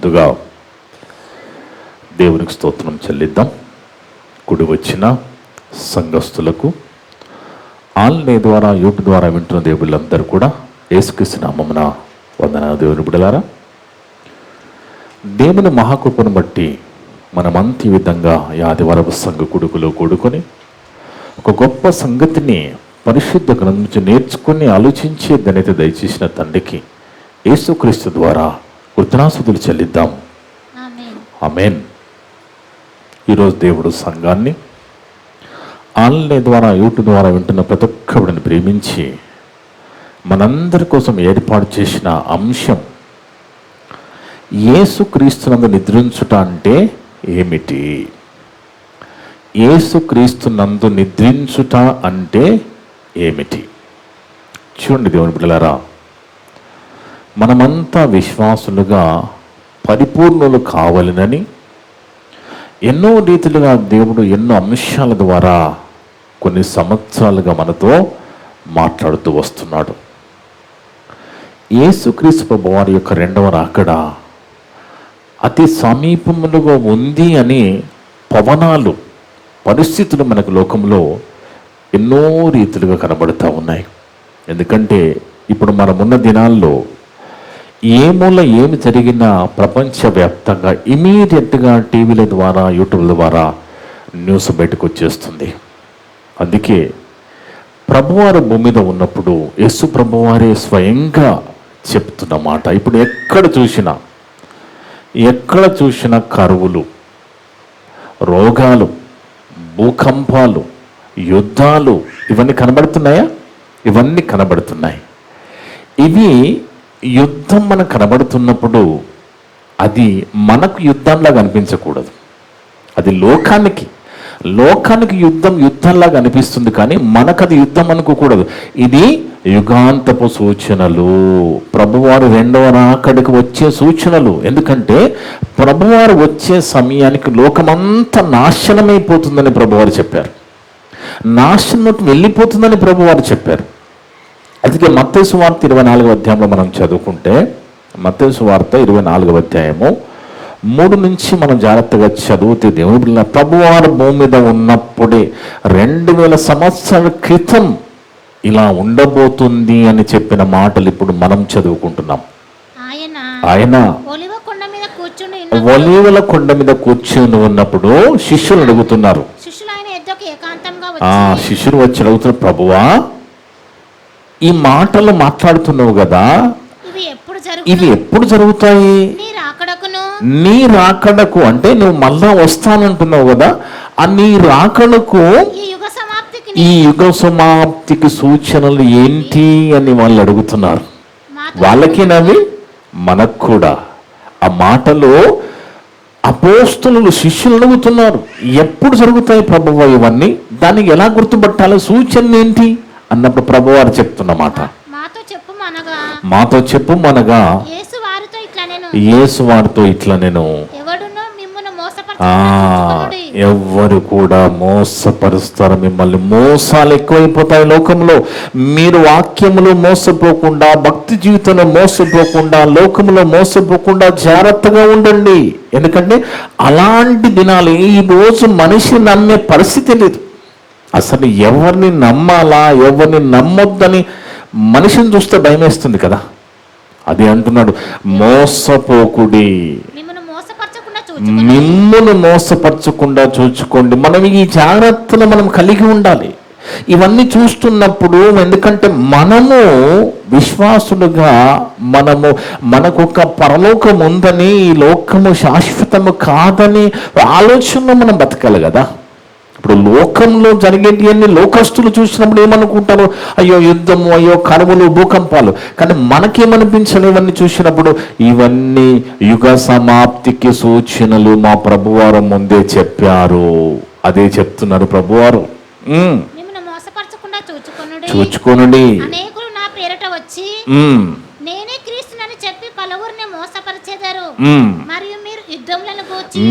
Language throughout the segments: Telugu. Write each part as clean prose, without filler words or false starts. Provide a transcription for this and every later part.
ముందుగా దేవునికి స్తోత్రం చెల్లిద్దాం. కుడి వచ్చిన సంఘస్థులకు, ఆన్లైన్ ద్వారా యూట్యూబ్ ద్వారా వింటున్న దేవుళ్ళందరూ కూడా యేసుక్రీస్తు నామమున వందనాలు. దేవుని బిడ్డలారా, దేవుని మహాకృపను బట్టి మనమంత ఈ విధంగా ఈ ఆదివారపు సంఘ కుడుకులో కూడుకొని ఒక గొప్ప సంగతిని పరిశుద్ధ గ్రంథం నుంచి నేర్చుకుని ఆలోచించే ఘనత దయచేసిన తండ్రికి యేసుక్రీస్తు ద్వారా కృతజ్ఞతాస్తుతులు చెల్లిద్దాం. ఆమేన్. ఈరోజు దేవుడు సంఘాన్ని ఆన్లైన్ ద్వారా యూట్యూబ్ ద్వారా వింటున్న ప్రతి ఒక్కరిని ప్రేమించి మనందరి కోసం ఏర్పాటు చేసిన అంశం యేసుక్రీస్తునందు నిద్రించుట అంటే ఏమిటి? యేసుక్రీస్తునందు నిద్రించుట అంటే ఏమిటి? చూడండి దేవుని బిడ్డలారా, మనమంతా విశ్వాసులుగా పరిపూర్ణులు కావాలనని ఎన్నో రీతిలుగా దేవుడు ఎన్నో అంశాల ద్వారా కొన్ని సంవత్సరాలుగా మనతో మాట్లాడుతూ వస్తున్నాడు. యేసుక్రీస్తు ప్రభువారి యొక్క రెండవ రాకడ అతి సమీపములుగా ఉంది అని పవనాలు, పరిస్థితులు మనకు లోకంలో ఎన్నో రీతిలుగా కనబడుతూ ఉన్నాయి. ఎందుకంటే ఇప్పుడు మనమున్న దినాల్లో ఏ మూల ఏమి జరిగినా ప్రపంచవ్యాప్తంగా ఇమీడియట్గా టీవీల ద్వారా యూట్యూబ్ల ద్వారా న్యూస్ బయటకు వచ్చేస్తుంది. అందుకే ప్రభువారు భూమి మీద ఉన్నప్పుడు యేసు ప్రభువారే స్వయంగా చెప్తున్న మాట, ఇప్పుడు ఎక్కడ చూసినా కరువులు, రోగాలు, భూకంపాలు, యుద్ధాలు ఇవన్నీ కనబడుతున్నాయా? ఇవన్నీ కనబడుతున్నాయి. ఇవి యుద్ధం మనకు కనబడుతున్నప్పుడు అది మనకు యుద్ధంలాగా అనిపించకూడదు. అది లోకానికి యుద్ధంలాగా అనిపిస్తుంది, కానీ మనకు అది యుద్ధం అనుకోకూడదు. ఇది యుగాంతపు సూచనలు, ప్రభువారు రెండవ రాకడికి వచ్చే సూచనలు. ఎందుకంటే ప్రభువారు వచ్చే సమయానికి లోకమంతా నాశనమైపోతుందని ప్రభువారు చెప్పారు, నాశనం వెళ్ళిపోతుందని ప్రభువారు చెప్పారు. అందుకే మత్తయి సువార్త 24వ అధ్యాయంలో మనం చదువుకుంటే, మత్తయి సువార్త 24వ అధ్యాయము 3 నుంచి మనం జాగ్రత్తగా చదివితే దేవుని బిడ్డలారా, ప్రభువారు భూమి మీద ఉన్నప్పుడే 2000 సంవత్సరాల క్రితం ఇలా ఉండబోతుంది అని చెప్పిన మాటలు ఇప్పుడు మనం చదువుకుంటున్నాం. ఆయన ఒలీవల కొండ మీద కూర్చొని ఉన్నప్పుడు శిష్యులు అడుగుతున్నారు, శిష్యులు వచ్చి అడుగుతున్నారు, ప్రభువా ఈ మాటలు మాట్లాడుతున్నావు కదా, ఇవి ఎప్పుడు జరుగుతాయి? నీ రాకడకు అంటే నువ్వు మళ్ళా వస్తానంటున్నావు కదా, ఆ నీ రాకడకు ఈ యుగ సమాప్తికి సూచనలు ఏంటి అని వాళ్ళు అడుగుతున్నారు. వాళ్ళకేనవి, మనకు కూడా. ఆ మాటలు అపోస్తలులు శిష్యులు అడుగుతున్నారు, ఎప్పుడు జరుగుతాయి ప్రభువా ఇవన్నీ, దానికి ఎలా గుర్తుపట్టాలి, సూచన ఏంటి అన్నప్పుడు ప్రభువారు చెప్తున్న మాట, మాతో చెప్పుమనగా యేసు వారితో ఇట్లా నేను ఎవ్వరు కూడా మోసపరుస్తారు మిమ్మల్ని. మోసాలు ఎక్కువైపోతాయి లోకంలో. మీరు వాక్యములో మోసపోకుండా, భక్తి జీవితంలో మోసపోకుండా, లోకంలో మోసపోకుండా జాగ్రత్తగా ఉండండి. ఎందుకంటే అలాంటి దినాలు ఈ రోజు మనిషి నమ్మే పరిస్థితి లేదు. అసలు ఎవరిని నమ్మాలా, ఎవరిని నమ్మొద్దని మనిషిని చూస్తే భయం వేస్తుంది కదా. అది అంటున్నాడు, మోసపోకుడి, మిమ్మును మోసపరచకుండా చూచుకోండి. మనం ఈ జాగ్రత్తలు మనం కలిగి ఉండాలి ఇవన్నీ చూస్తున్నప్పుడు. ఎందుకంటే మనము విశ్వాసులుగా మనకు ఒక పరలోకం ఉందని, ఈ లోకము శాశ్వతము కాదని ఆలోచనలో మనం బతకాలి కదా. ఇప్పుడు లోకంలో జరిగేటివన్నీ లోకస్తులు చూసినప్పుడు ఏమనుకుంటారు, అయ్యో యుద్ధము, అయ్యో కరువులు, భూకంపాలు. కానీ మనకేమనిపించాలి ఇవన్నీ చూసినప్పుడు? ఇవన్నీ యుగ సమాప్తికి సూచనలు మా ప్రభువారు ముందే చెప్పారు. అదే చెప్తున్నారు ప్రభువారు. చూచుకొనుడి,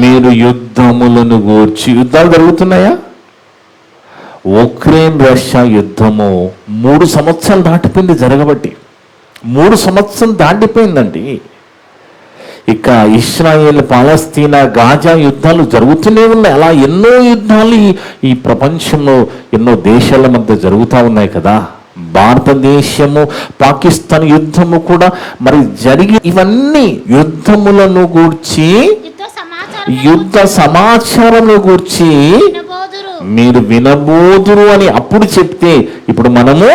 మీరు యుద్ధములను గూర్చి. యుద్ధాలు జరుగుతున్నాయా? ఉక్రెయిన్ రష్యా యుద్ధము 3 సంవత్సరాలు దాటిపోయింది జరగబట్టి. 3 సంవత్సరం దాటిపోయిందండి. ఇక ఇస్రాయేల్ పాలస్తీనా గాజా యుద్ధాలు జరుగుతూనే ఉన్నాయి. అలా ఎన్నో యుద్ధాలు ఈ ప్రపంచంలో ఎన్నో దేశాల మధ్య జరుగుతూ ఉన్నాయి కదా. భారతదేశము పాకిస్తాన్ యుద్ధము కూడా మరి జరిగి, ఇవన్నీ యుద్ధములను గూర్చి యుద్ధ సమాచారమును గూర్చి మీరు వినబోదురు అని అప్పుడు చెప్తే ఇప్పుడు మనము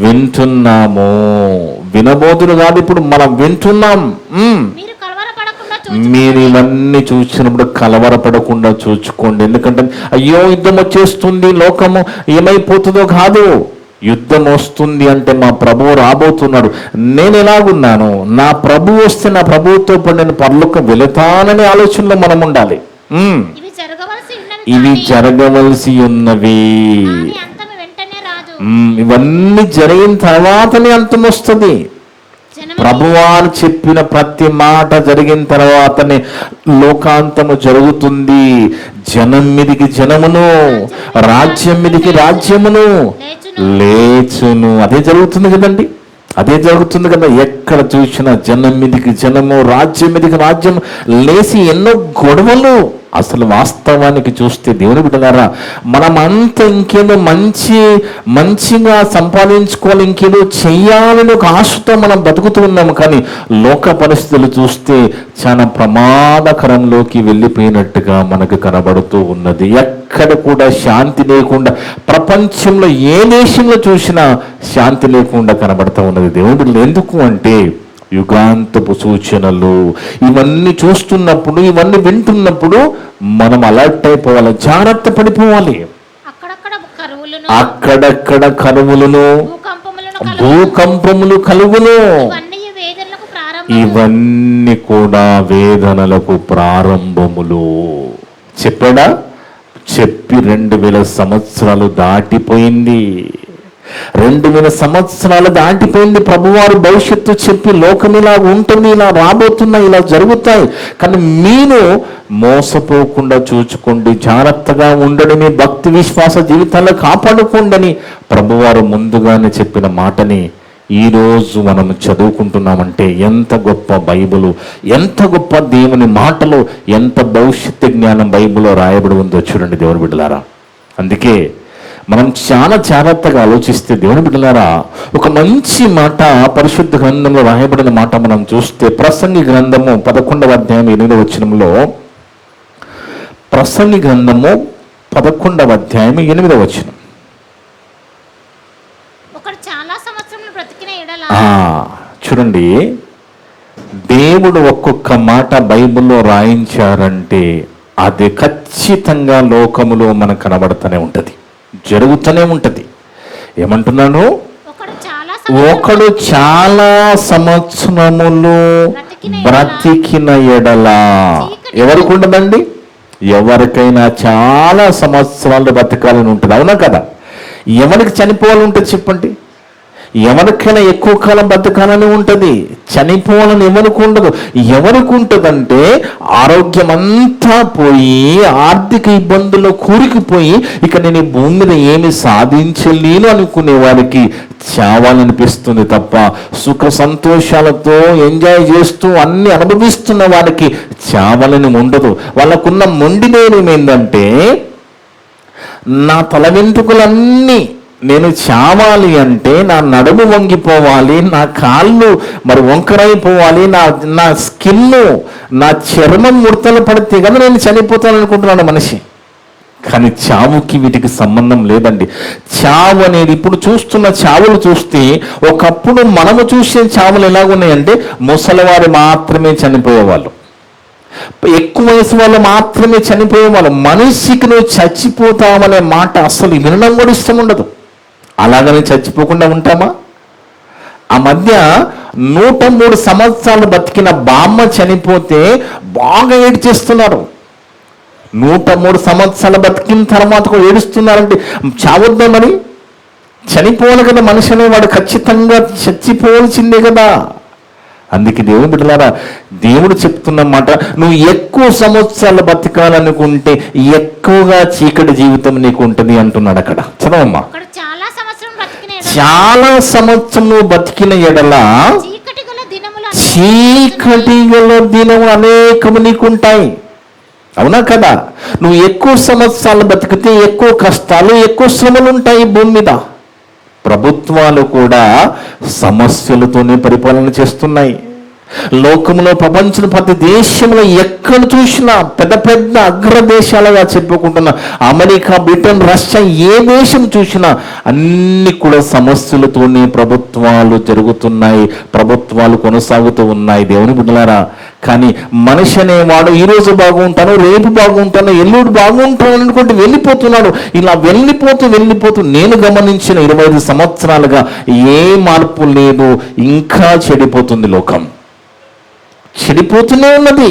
వింటున్నాము. వినబోదురు కాదు, ఇప్పుడు మనం వింటున్నాం. మీరు ఇవన్నీ చూసినప్పుడు కలవరపడకుండా చూసుకోండి. ఎందుకంటే అయ్యో యుద్ధం వచ్చేస్తుంది, లోకము ఏమైపోతుందో కాదు. యుద్ధం వస్తుంది అంటే మా ప్రభువు రాబోతున్నాడు. నేను ఎలాగున్నాను, నా ప్రభువు వస్తే నా ప్రభువుతో పాటు నేను పరలోకం వెళతాననే ఆలోచనలో మనం ఉండాలి. ఇవి జరగవలసి ఉన్నవి. ఇవన్నీ జరిగిన తర్వాతనే అంతం వస్తుంది. ప్రభువారు చెప్పిన ప్రతి మాట జరిగిన తర్వాతనే లోకాంతము జరుగుతుంది. జనం మీదికి జనమును, రాజ్యం మీదికి రాజ్యమును లేచును. అదే జరుగుతుంది కదండి, అదే జరుగుతుంది కదా. ఎక్కడ చూసినా జనం మీదికి జనము, రాజ్యం మీదికి రాజ్యం లేచి ఎన్నో గొడవలు. అసలు వాస్తవానికి చూస్తే దేవుని బిడ్డలారా, మనమంతా ఇంకేదో మంచిగా సంపాదించుకోవాలి, ఇంకేదో చెయ్యాలని ఒక ఆశతో మనం బతుకుతూ ఉన్నాము. కానీ లోక పరిస్థితులు చూస్తే చాలా ప్రమాదకరంలోకి వెళ్ళిపోయినట్టుగా మనకు కనబడుతూ ఉన్నది. ఎక్కడ కూడా శాంతి లేకుండా, ప్రపంచంలో ఏ దేశంలో చూసినా శాంతి లేకుండా కనబడుతూ ఉన్నది. దేవుని బిడ్డలు ఎందుకు అంటే యుగాంతపు సూచనలు. ఇవన్నీ చూస్తున్నప్పుడు, ఇవన్నీ వింటున్నప్పుడు మనం అలర్ట్ అయిపోవాలి, జాగ్రత్త పడిపోవాలి. అక్కడక్కడ కరువులను, భూకంపములు కలుగును. ఇవన్నీ కూడా వేదనలకు ప్రారంభములు. చెప్పాడా? చెప్పి 2000 సంవత్సరాలు దాటిపోయింది. 2000 సంవత్సరాలు దాటిపోయింది. ప్రభువారు భవిష్యత్తు చెప్పి లోకం ఇలా ఉంటుంది, ఇలా రాబోతున్నాయి, ఇలా జరుగుతాయి. కానీ మీరు మోసపోకుండా చూచుకోండి, జాగ్రత్తగా ఉండడం, మీ భక్తి విశ్వాస జీవితాల్లో కాపాడుకోండి ప్రభువారు ముందుగానే చెప్పిన మాటని ఈరోజు మనం చదువుకుంటున్నామంటే ఎంత గొప్ప బైబిలు, ఎంత గొప్ప దేవుని మాటలు, ఎంత భవిష్యత్తు జ్ఞానం బైబిల్లో రాయబడి ఉందో చూడండి దేవుని బిడ్డలారా. అందుకే మనం చాలా జాగ్రత్తగా ఆలోచిస్తే దేవుని బిడ్డలారా, ఒక మంచి మాట పరిశుద్ధ గ్రంథంలో రాయబడిన మాట మనం చూస్తే ప్రసంగి గ్రంథము 11వ అధ్యాయం 8వ వచనంలో, ప్రసంగి గ్రంథము 11వ అధ్యాయం 8వ వచనం. చూడండి, దేవుడు ఒక్కొక్క మాట బైబిల్లో రాయించారంటే అది ఖచ్చితంగా లోకములో మనకు కనబడుతూనే ఉంటుంది, జరుగుతూనే ఉంటుంది. ఏమంటున్నాను? ఒకడు చాలా సంవత్సరములు బ్రతికిన ఎడల, ఎవరికి ఉండదండి? ఎవరికైనా చాలా సంవత్సరాలు బ్రతకాలని ఉంటుంది, అవునా కదా? ఎవరికి చనిపోవాలని ఉంటుంది చెప్పండి? ఎవరికైనా ఎక్కువ కాలం బతకాలని ఉంటుంది, చనిపోవాలని ఎవరికి ఉండదు. ఎవరికి ఉంటుందంటే ఆరోగ్యం అంతా పోయి, ఆర్థిక ఇబ్బందుల్లో కూరుకుపోయి, ఇక నేను ఈ భూమి మీద ఏమి సాధించలేను అనుకునే వారికి చావాలనిపిస్తుంది తప్ప, సుఖ సంతోషాలతో ఎంజాయ్ చేస్తూ అన్ని అనుభవిస్తున్న వారికి చావాలని ఉండదు. వాళ్ళకున్న మొండినేమేందంటే, నా తల వెంట్రుకలన్నీ నేను చావాలి అంటే నా నడుము వంగిపోవాలి, నా కాళ్ళు మరి వంకరైపోవాలి, నా స్కిన్, నా చర్మం ముడతలు పడితే కదా నేను చనిపోతాను అనుకుంటున్నాను మనిషి. కానీ చావుకి వీటికి సంబంధం లేదండి. చావు అనేది ఇప్పుడు చూస్తున్న చావులు చూస్తే, ఒకప్పుడు మనము చూసే చావులు ఎలాగున్నాయంటే ముసలివారు మాత్రమే చనిపోయేవాళ్ళు, ఎక్కువ వయసు వాళ్ళు మాత్రమే చనిపోయేవాళ్ళు. మనిషికి నువ్వు చచ్చిపోతామనే మాట అసలు వినడం కూడా ఇష్టం ఉండదు. అలాగని చచ్చిపోకుండా ఉంటామా? ఆ మధ్య 103 సంవత్సరాలు బతికిన బామ్మ చనిపోతే బాగా ఏడ్చేస్తున్నారు. 103 సంవత్సరాలు బతికిన తర్వాత కూడా ఏడుస్తున్నారంటే చావద్దామని, చనిపోవాలి కదా మనిషి అనేవాడు, ఖచ్చితంగా చచ్చిపోవాల్సిందే కదా. అందుకే దేవుని బిడ్డలారా, దేవుడు చెప్తున్నమాట, నువ్వు ఎక్కువ సంవత్సరాలు బతకాలనుకుంటే ఎక్కువగా చీకటి జీవితం నీకు ఉంటుంది అంటున్నాడు అక్కడ. చదవమ్మా. చాలా సంవత్సరం నువ్వు బతికిన ఎడల చీకటి గల దినం అనేకము నీకుంటాయి. అవునా కదా? నువ్వు ఎక్కువ సంవత్సరాలు బతికితే ఎక్కువ కష్టాలు, ఎక్కువ శ్రమలు ఉంటాయి భూమి మీద. ప్రభుత్వాలు కూడా సమస్యలతోనే పరిపాలన చేస్తున్నాయి. లోకంలో, ప్రపంచంలో ప్రతి దేశంలో ఎక్కడ చూసినా పెద్ద పెద్ద అగ్రదేశాలుగా చెప్పుకుంటున్న అమెరికా, బ్రిటన్, రష్యా, ఏ దేశం చూసినా అన్ని కూడా సమస్యలతోనే ప్రభుత్వాలు జరుగుతున్నాయి, ప్రభుత్వాలు కొనసాగుతూ ఉన్నాయి. దేవుని బిడ్డలారా, కానీ మనిషి అనేవాడు ఈరోజు బాగుంటాను, రేపు బాగుంటాను, ఎల్లుడు బాగుంటాను అనుకుంటూ వెళ్ళిపోతున్నాడు. ఇలా వెళ్ళిపోతూ నేను గమనించిన 25 సంవత్సరాలుగా ఏ మార్పు లేదు, ఇంకా చెడిపోతుంది లోకం, చెడిపోతూనే ఉన్నది.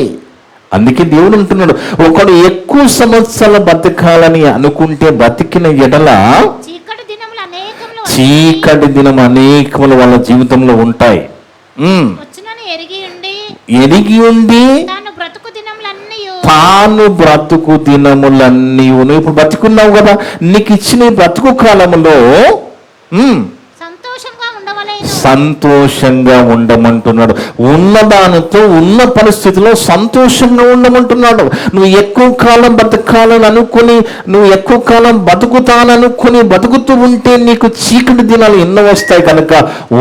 అందుకే దేవుడు అంటున్నాడు, ఒకడు ఎక్కువ సంవత్సరాలు బతకాలని అనుకుంటే బతికిన ఎడల చీకటి దినం అనేకములు వాళ్ళ జీవితంలో ఉంటాయి. ఎరిగి ఉండి తాను బ్రతుకు దినములన్నీ, ఇప్పుడు బతుకున్నావు కదా, నీకు ఇచ్చిన బ్రతుకు కాలంలో సంతోషంగా ఉండమంటున్నాడు. ఉన్నదానితో, ఉన్న పరిస్థితిలో సంతోషంగా ఉండమంటున్నాడు. నువ్వు ఎక్కువ కాలం బతకాలని అనుకుని, నువ్వు ఎక్కువ కాలం బతుకుతాననుకుని బతుకుతూ ఉంటే నీకు చీకటి దినాలు ఎన్నో వస్తాయి. కనుక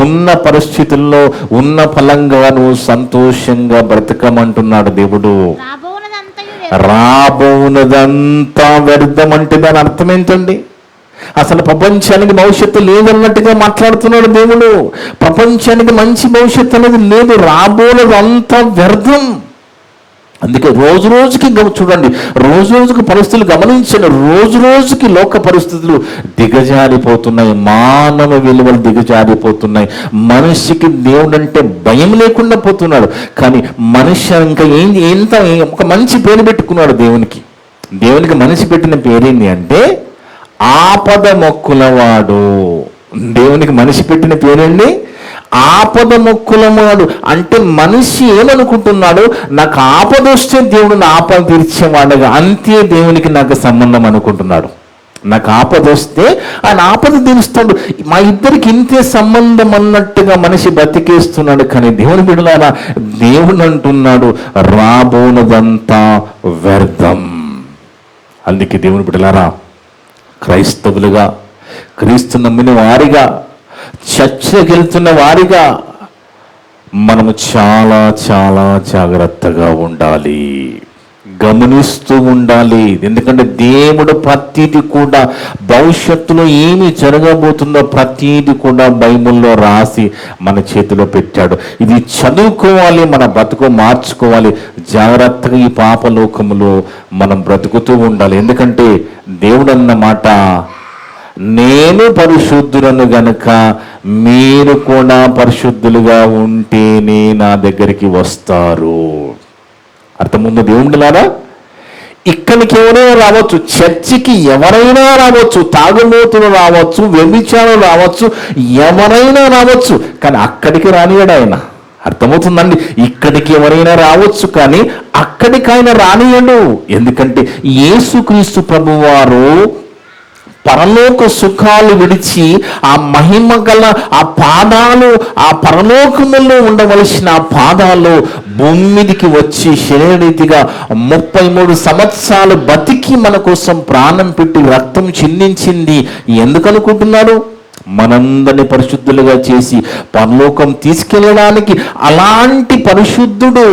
ఉన్న పరిస్థితుల్లో ఉన్న ఫలంగా నువ్వు సంతోషంగా బ్రతకమంటున్నాడు దేవుడు. రాబోనదంతా వ్యర్థం అంటే దాని అర్థం ఏంటండి? అసలు ప్రపంచానికి భవిష్యత్తు లేదన్నట్టుగా మాట్లాడుతున్నాడు దేవుడు. ప్రపంచానికి మంచి భవిష్యత్తు అనేది లేదు, రాబోలేదు అంతా వ్యర్థం. అందుకే రోజు రోజుకి చూడండి, రోజు రోజుకి పరిస్థితులు గమనించండి. రోజు రోజుకి లోక పరిస్థితులు దిగజారిపోతున్నాయి, మానవ విలువలు దిగజారిపోతున్నాయి. మనిషికి దేవుడు అంటే భయం లేకుండా పోతున్నాడు. కానీ మనిషి ఇంకా ఎంత ఒక మంచి పేరు పెట్టుకున్నాడు దేవునికి. మనిషి పెట్టిన పేరేంటి అంటే ఆపద మొక్కులవాడు. దేవునికి మనిషి పెట్టిన పేరండి ఆపద మొక్కులవాడు. అంటే మనిషి ఏమనుకుంటున్నాడు, నాకు ఆపద వస్తే దేవుడు నా ఆపద తీర్చేవాడుగా, అంతే దేవునికి నాకు సంబంధం అనుకుంటున్నాడు. నాకు ఆపద వస్తే ఆయన ఆపద తీరుస్తాడు, మా ఇద్దరికి ఇంతే సంబంధం అన్నట్టుగా మనిషి బతికేస్తున్నాడు. కానీ దేవుని బిడ్డలారా, దేవుడు అంటున్నాడు రాబోనదంతా వ్యర్థం. అందుకే దేవుని బిడ్డలారా, క్రైస్తవులుగా, క్రీస్తు నమ్మిన వారిగా, చర్చకి వెళ్తున్న వారిగా మనము చాలా చాలా జాగ్రత్తగా ఉండాలి, గమనిస్తూ ఉండాలి. ఎందుకంటే దేవుడు ప్రతీది కూడా భవిష్యత్తులో ఏమి జరగబోతుందో ప్రతీది కూడా బైబిల్లో రాసి మన చేతిలో పెట్టాడు. ఇది చదువుకోవాలి, మన బ్రతుకు మార్చుకోవాలి. జాగ్రత్తగా ఈ పాపలోకములో మనం బ్రతుకుతూ ఉండాలి. ఎందుకంటే దేవుడు అన్న మాట, నేను పరిశుద్ధులను గనుక మీరు కూడా పరిశుద్ధులుగా ఉంటేనే నా దగ్గరికి వస్తారు. అర్థముందు దేవుడిలారా, ఇక్కడికి ఎవరైనా రావచ్చు, చర్చికి ఎవరైనా రావచ్చు, తాగుబోతులు రావచ్చు, వ్యభిచారం రావచ్చు, ఎవరైనా రావచ్చు, కానీ అక్కడికి రానియడు ఆయన. అర్థమవుతుందండి? ఇక్కడికి ఎవరైనా రావచ్చు కానీ అక్కడికి ఆయన రానియడు. ఎందుకంటే యేసుక్రీస్తు ప్రభువారు పరలోక సుఖాలు విడిచి ఆ మహిమ గల ఆ పాదాలు, ఆ పరలోకములో ఉండవలసిన ఆ పాదాలు భూమి మీదికి వచ్చి శరీరీతిగా 33 సంవత్సరాలు బతికి మన కోసం ప్రాణం పెట్టి రక్తం చిందించింది. ఎందుకు అనుకుంటున్నారు? మనందరిని పరిశుద్ధులుగా చేసి పరలోకం తీసుకెళ్ళడానికి. అలాంటి పరిశుద్ధుడు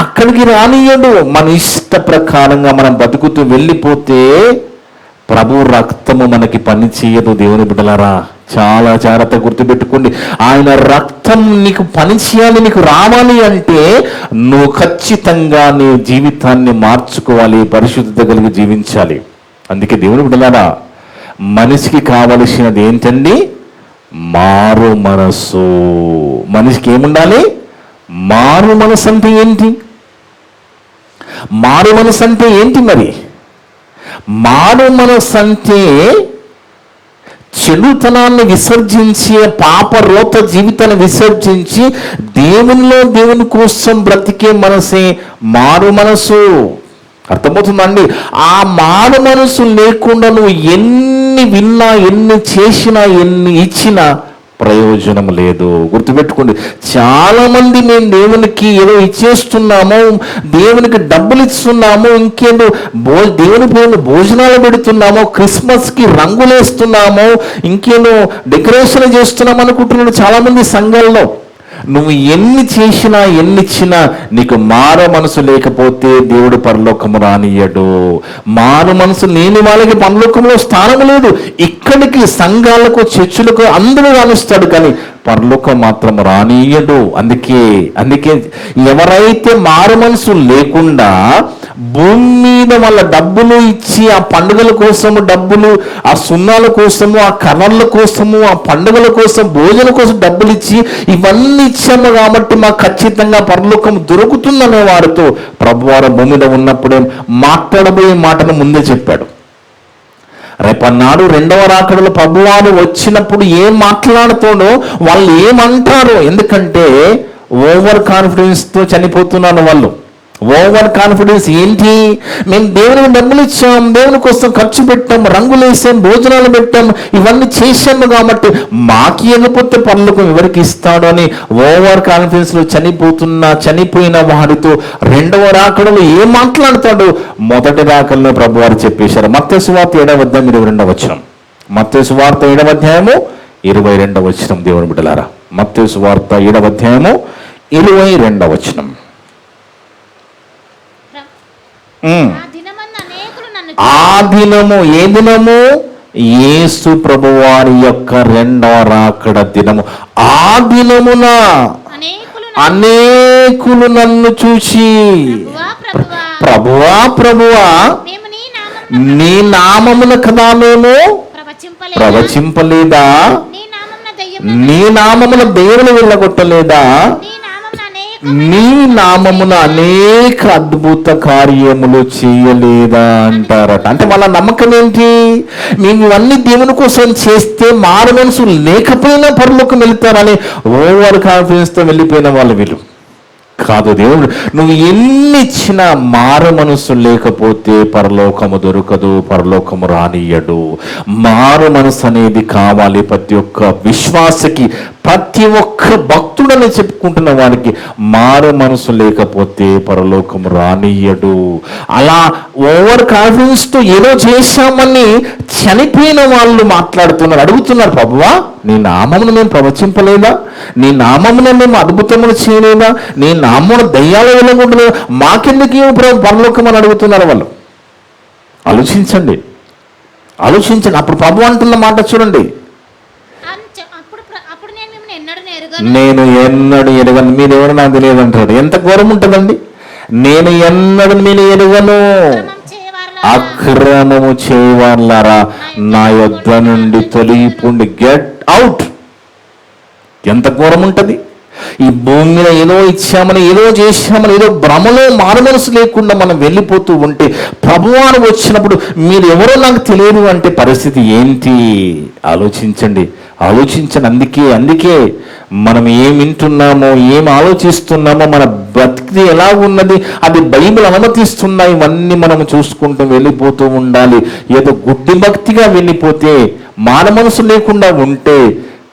అక్కడికి రానియడు. మన ఇష్ట ప్రకారంగా మనం బతుకుతూ వెళ్ళిపోతే ప్రభు రక్తము మనకి పని చేయదు. దేవుని బిడ్డలారా, చాలా జాగ్రత్త గుర్తుపెట్టుకోండి. ఆయన రక్తం నీకు పని చేయాలి, నీకు రావాలి అంటే నువ్వు ఖచ్చితంగా నీ జీవితాన్ని మార్చుకోవాలి, పరిశుద్ధత కలిగి జీవించాలి. అందుకే దేవుని బిడ్డలారా, మనిషికి కావలసినది ఏంటండి? మారు మనసు. మనిషికి ఏముండాలి? మారు మనసు అంటే ఏంటి? మారు మనసు అంటే ఏంటి? మరి మారు మనసు అంటే చెడుతనాన్ని విసర్జించి, పాపరోత జీవితాన్ని విసర్జించి దేవుని కోసం బ్రతికే మనసే మారు మనసు. అర్థమవుతుందండి? ఆ మారు మనసు లేకుండా నువ్వు ఎన్ని విన్నా, ఎన్ని చేసినా, ఎన్ని ఇచ్చినా ప్రయోజనం లేదు. గుర్తుపెట్టుకోండి, చాలా మంది మేము దేవునికి ఏదో ఇచ్చేస్తున్నాము, దేవునికి డబ్బులు ఇస్తున్నాము, ఇంకేదో దేవుని పేరు భోజనాలు పెడుతున్నాము, క్రిస్మస్కి రంగులు వేస్తున్నాము, ఇంకేదో డెకరేషన్ చేస్తున్నాము అనుకుంటున్నాడు చాలా మంది సంఘాల్లో. నువ్వు ఎన్ని చేసినా ఎన్ని ఇచ్చినా నీకు మారు మనసు లేకపోతే దేవుడు పరలోకము రానియ్యడు. మారు మనసు లేని వాళ్ళకి పరలోకంలో స్థానం లేదు. ఇక్కడికి సంఘాలకు చర్చిలకు అందరూ రానిస్తాడు, కానీ పరలోకం మాత్రం రానియ్యడు. అందుకే ఎవరైతే మారు మనసు లేకుండా భూమి మీద వాళ్ళ డబ్బులు ఇచ్చి ఆ పండుగల కోసము డబ్బులు, ఆ సున్నాల కోసము, ఆ కవర్ల కోసము, ఆ పండుగల కోసం, భోజనం కోసం డబ్బులు ఇచ్చి ఇవన్నీ ఇచ్చాము కాబట్టి మాకు ఖచ్చితంగా పరలోకం దొరుకుతుందనే వారితో ప్రభువారు భూమి మీద ఉన్నప్పుడే మాట్లాడబోయే మాటను ముందే చెప్పాడు. రేపన్నాడు రెండవ రాకడలో ప్రభువారు వచ్చినప్పుడు ఏం మాట్లాడుతాడో వాళ్ళు ఏమంటారో. ఎందుకంటే ఓవర్ కాన్ఫిడెన్స్తో చనిపోతున్నారు వాళ్ళు. ఓవర్ కాన్ఫిడెన్స్ ఏంటి? మేము దేవునికి డబ్బులు ఇచ్చాం, దేవుని కోసం ఖర్చు పెట్టాం, రంగులు వేసాం, భోజనాలు పెట్టాం, ఇవన్నీ చేశాము కాబట్టి మాకు ఇవ్వకపోతే పరలోకం ఎవరికి ఇస్తాడు అని ఓవర్ కాన్ఫిడెన్స్లో చనిపోయిన వాడితో రెండవ రాకడలో ఏం మాట్లాడతాడు? మొదటి రాకడలో ప్రభువారు చెప్పేశారు. మత్తయి సువార్త 7:22 మత్తయి సువార్త 7:22 దేవుని బిడ్డలారా, మత్తయి సువార్త 7:22. ఆ దినము ఏ దినము? యేసు ప్రభువారి యొక్క రెండవ రాకడ దినము. ఆ దినమున అనేకులు నన్ను చూసి, ప్రభువా ప్రభువా నీ నామమున కదా మేము ప్రవచింపలేదా, నీ నామమున దేవుని వెళ్ళగొట్టలేదా, నీ నామమున అనేక అద్భుత కార్యములు చేయలేదా అంటారట. అంటే వాళ్ళ నమ్మకం ఏంటి? మేము ఇవన్నీ దేవుని కోసం చేస్తే మారు మనసు లేకపోయినా పరలోకం వెళ్తారని ఓవర్ కాన్ఫిడెన్స్తో వెళ్ళిపోయిన వాళ్ళు వీళ్ళు కాదు. దేవుడు నువ్వు ఎన్ని ఇచ్చినా మారు మనసు లేకపోతే పరలోకము దొరకదు, పరలోకము రానియ్యడు. మారు మనసు అనేది కావాలి ప్రతి ఒక్క విశ్వాసకి, ప్రతి ఒక్క భక్తుడని చెప్పుకుంటున్న వారికి మారు మనసు లేకపోతే పరలోకము రానియ్యడు. అలా ఓవర్ కాన్ఫిడెన్స్తో ఏదో చేశామని చనిపోయిన వాళ్ళు మాట్లాడుతున్నారు, అడుగుతున్నారు, ప్రభువా నీ నామమును మేము ప్రవచింపలేదా, నీ నామమున మేము అద్భుతములు చేయలేదా, నీ నామమున దయ్యాలు వెళ్ళకూడదు, మాకెందుకు పరలోకం అని అడుగుతున్నారు వాళ్ళు. ఆలోచించండి. అప్పుడు ప్రభు అంటున్న మాట చూడండి, నేను ఎన్నడూ ఎరగను, మీరెవరు నాకు తెలియదు అంటాడు. ఎంత ఘోరం ఉంటుందండి. నేను ఎన్నడూ మీరు ఎరగను, అక్రమము చేయవాళ్ళారా నా యొద్ద నుండి తొలగిపోండి, గెట్ అవుట్. ఎంత ఘోరం ఉంటుంది. ఈ భూమి మీద ఏదో ఇచ్చామని, ఏదో చేశామని, ఏదో భ్రమలో మారు మనసు లేకుండా మనం వెళ్ళిపోతూ ఉంటే ప్రభువారు వచ్చినప్పుడు మీరు ఎవరో నాకు తెలియదు అంటే పరిస్థితి ఏంటి? ఆలోచించండి. అందుకే మనం ఏం వింటున్నామో, ఏం ఆలోచిస్తున్నామో, మన భక్తి ఎలా ఉన్నది, అది బైబిల్ అనుమతిస్తున్నాయి. ఇవన్నీ మనం చూసుకుంటూ వెళ్ళిపోతూ ఉండాలి. ఏదో గుడ్డి భక్తిగా వెళ్ళిపోతే, మారు మనసు లేకుండా ఉంటే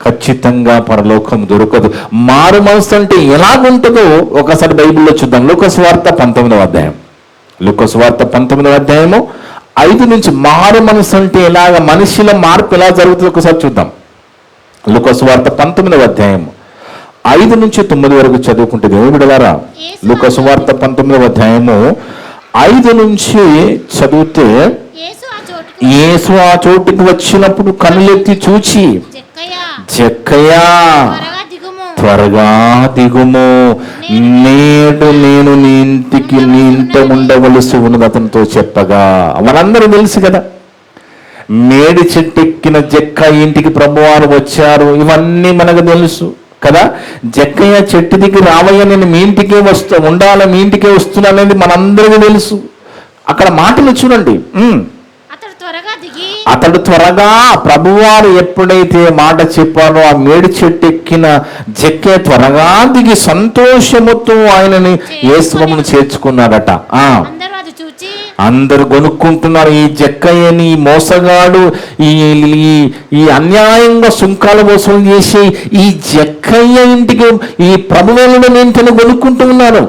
ఖచ్చితంగా పరలోకం దొరకదు. మారు మనసు అంటే ఎలాగుంటుందో ఒకసారి బైబిల్లో చూద్దాం. లూకాసువార్త 19 5 నుంచి మారు మనసు అంటే ఎలాగ, మనిషిలో మార్పు ఎలా జరుగుతుందో ఒకసారి చూద్దాం. లూకాసువార్త 19 5 నుంచి 9 వరకు చదువుకుంటే దేవుని బిడ్డలారా, లూకాసువార్త 19 5 నుంచి చదివితే, యేసు ఆ చోటుకి వచ్చినప్పుడు కనులెత్తి చూచి, జక్కయ్యా త్వరగా దిగుము, నేడు నేను నీ ఇంట ఉండవలసి ఉన్నది అతనితో చెప్పగా. మనందరూ తెలుసు కదా, మేడి చెట్టెక్కిన జక్క ఇంటికి ప్రభువారు వచ్చారు, ఇవన్నీ మనకు తెలుసు కదా. జక్కయ్య చెట్టు దిగి రావయ్య, నేను మీ ఇంటికే ఉండాలి, మీ ఇంటికే వస్తున్నా అనేది మనందరికీ తెలుసు. అక్కడ మాటలు చూడండి, అతడు త్వరగా ప్రభువారు ఎప్పుడైతే మాట చెప్పారో ఆ మేడి చెట్టు ఎక్కిన జక్కే త్వరగా దిగి సంతోషముతో ఆయనని యేసును చేర్చుకున్నాడట. అందరు కొనుక్కుంటున్నారు. ఈ జక్కయ్యని, ఈ మోసగాడు, ఈ అన్యాయంగా సుంకాలు వసూలు చేసి ఈ జక్కయ్య ఇంటికి ఈ ప్రభువులను ఏంటని కొనుక్కుంటూ ఉన్నారు.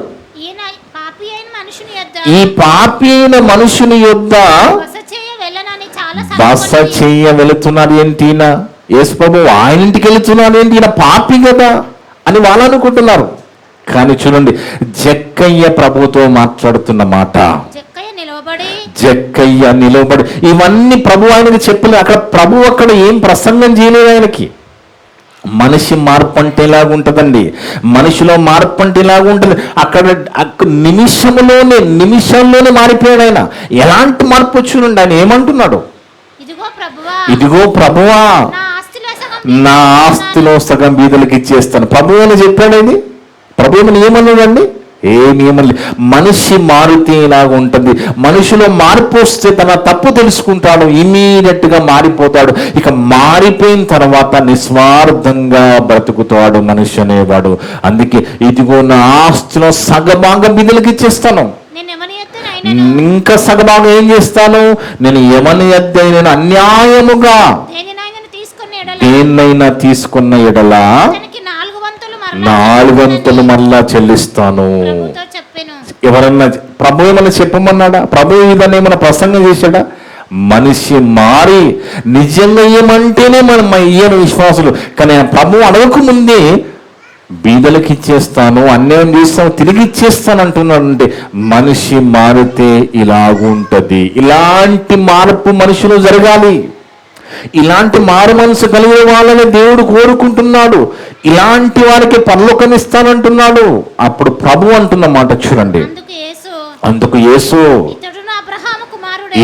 ఈ పాపి అయిన మనుషుని యొద్ద బస చెయ్య వెళుతున్నారు ఏంటి, యేసు ప్రభువు ఆయన ఇంటికి వెళుతున్నారు ఏంటి, ఈయన పాపి కదా అని వాళ్ళు అనుకుంటున్నారు. కానీ చూడండి, జక్కయ్య ప్రభుతో మాట్లాడుతున్న మాట, జక్కయ్య నిలబడి ఇవన్నీ ప్రభు ఆయనకి చెప్పలేదు. అక్కడ ప్రభు అక్కడ ఏం ప్రసంగం చేయలేదు ఆయనకి. మనిషి మార్పు అంటే ఎలాగుంటుందండి, మనిషిలో మార్పు అంటే ఎలాగుంటుంది. అక్కడ నిమిషంలోనే మారిపోయాడు ఆయన. ఎలాంటి మార్పు వచ్చిందండి, ఆయన ఏమంటున్నాడు, ఇదిగో ప్రభువా నా ఆస్తిలో సగం బీదలకు ఇచ్చేస్తాను. ప్రభు అని చెప్పాడు. ఇది ప్రభు ఏమన్నాడండి, ఏమేమని. మనిషి మారితే ఇలాగా ఉంటుంది. మనిషిలో మార్పు వస్తే తన తప్పు తెలుసుకుంటాడు, ఇమీడియట్ గా మారిపోతాడు. ఇక మారిపోయిన తర్వాత నిస్వార్థంగా బ్రతుకుతాడు మనిషి అనేవాడు. అందుకే ఇదిగో నా ఆస్తిలో సగభాగం బీదలకు ఇచ్చేస్తాను, ఇంకా సగభాగం ఏం చేస్తాను, నేను ఎవని యొద్ద నేను అన్యాయముగా దేన్నైనా తీసుకున్న ఎడల 4 వంతులు మళ్ళా చెల్లిస్తాను. ఎవరన్నా ప్రభు ఏమన్నా చెప్పమన్నాడా, ప్రభు ఇదని ఏమన్నా ప్రసంగం చేశాడా? మనిషి మారి నిజంగా ఏమంటేనే మనం ఇయ్యను విశ్వాసులు. కానీ ప్రభు అడగకు ముందే బీదలకు ఇచ్చేస్తాను, అన్యాయం చేస్తాను, తిరిగి ఇచ్చేస్తాను అంటున్నాడు. అంటే మనిషి మారితే ఇలాగుంటది. ఇలాంటి మార్పు మనుషులు జరగాలి. ఇలాంటి మారు మనసు కలిగే వాళ్ళని దేవుడు కోరుకుంటున్నాడు. ఇలాంటి వారికి పరలోకం ఇస్తానంటున్నాడు. అప్పుడు ప్రభు అంటున్న మాట చూడండి, అందుకు యేసు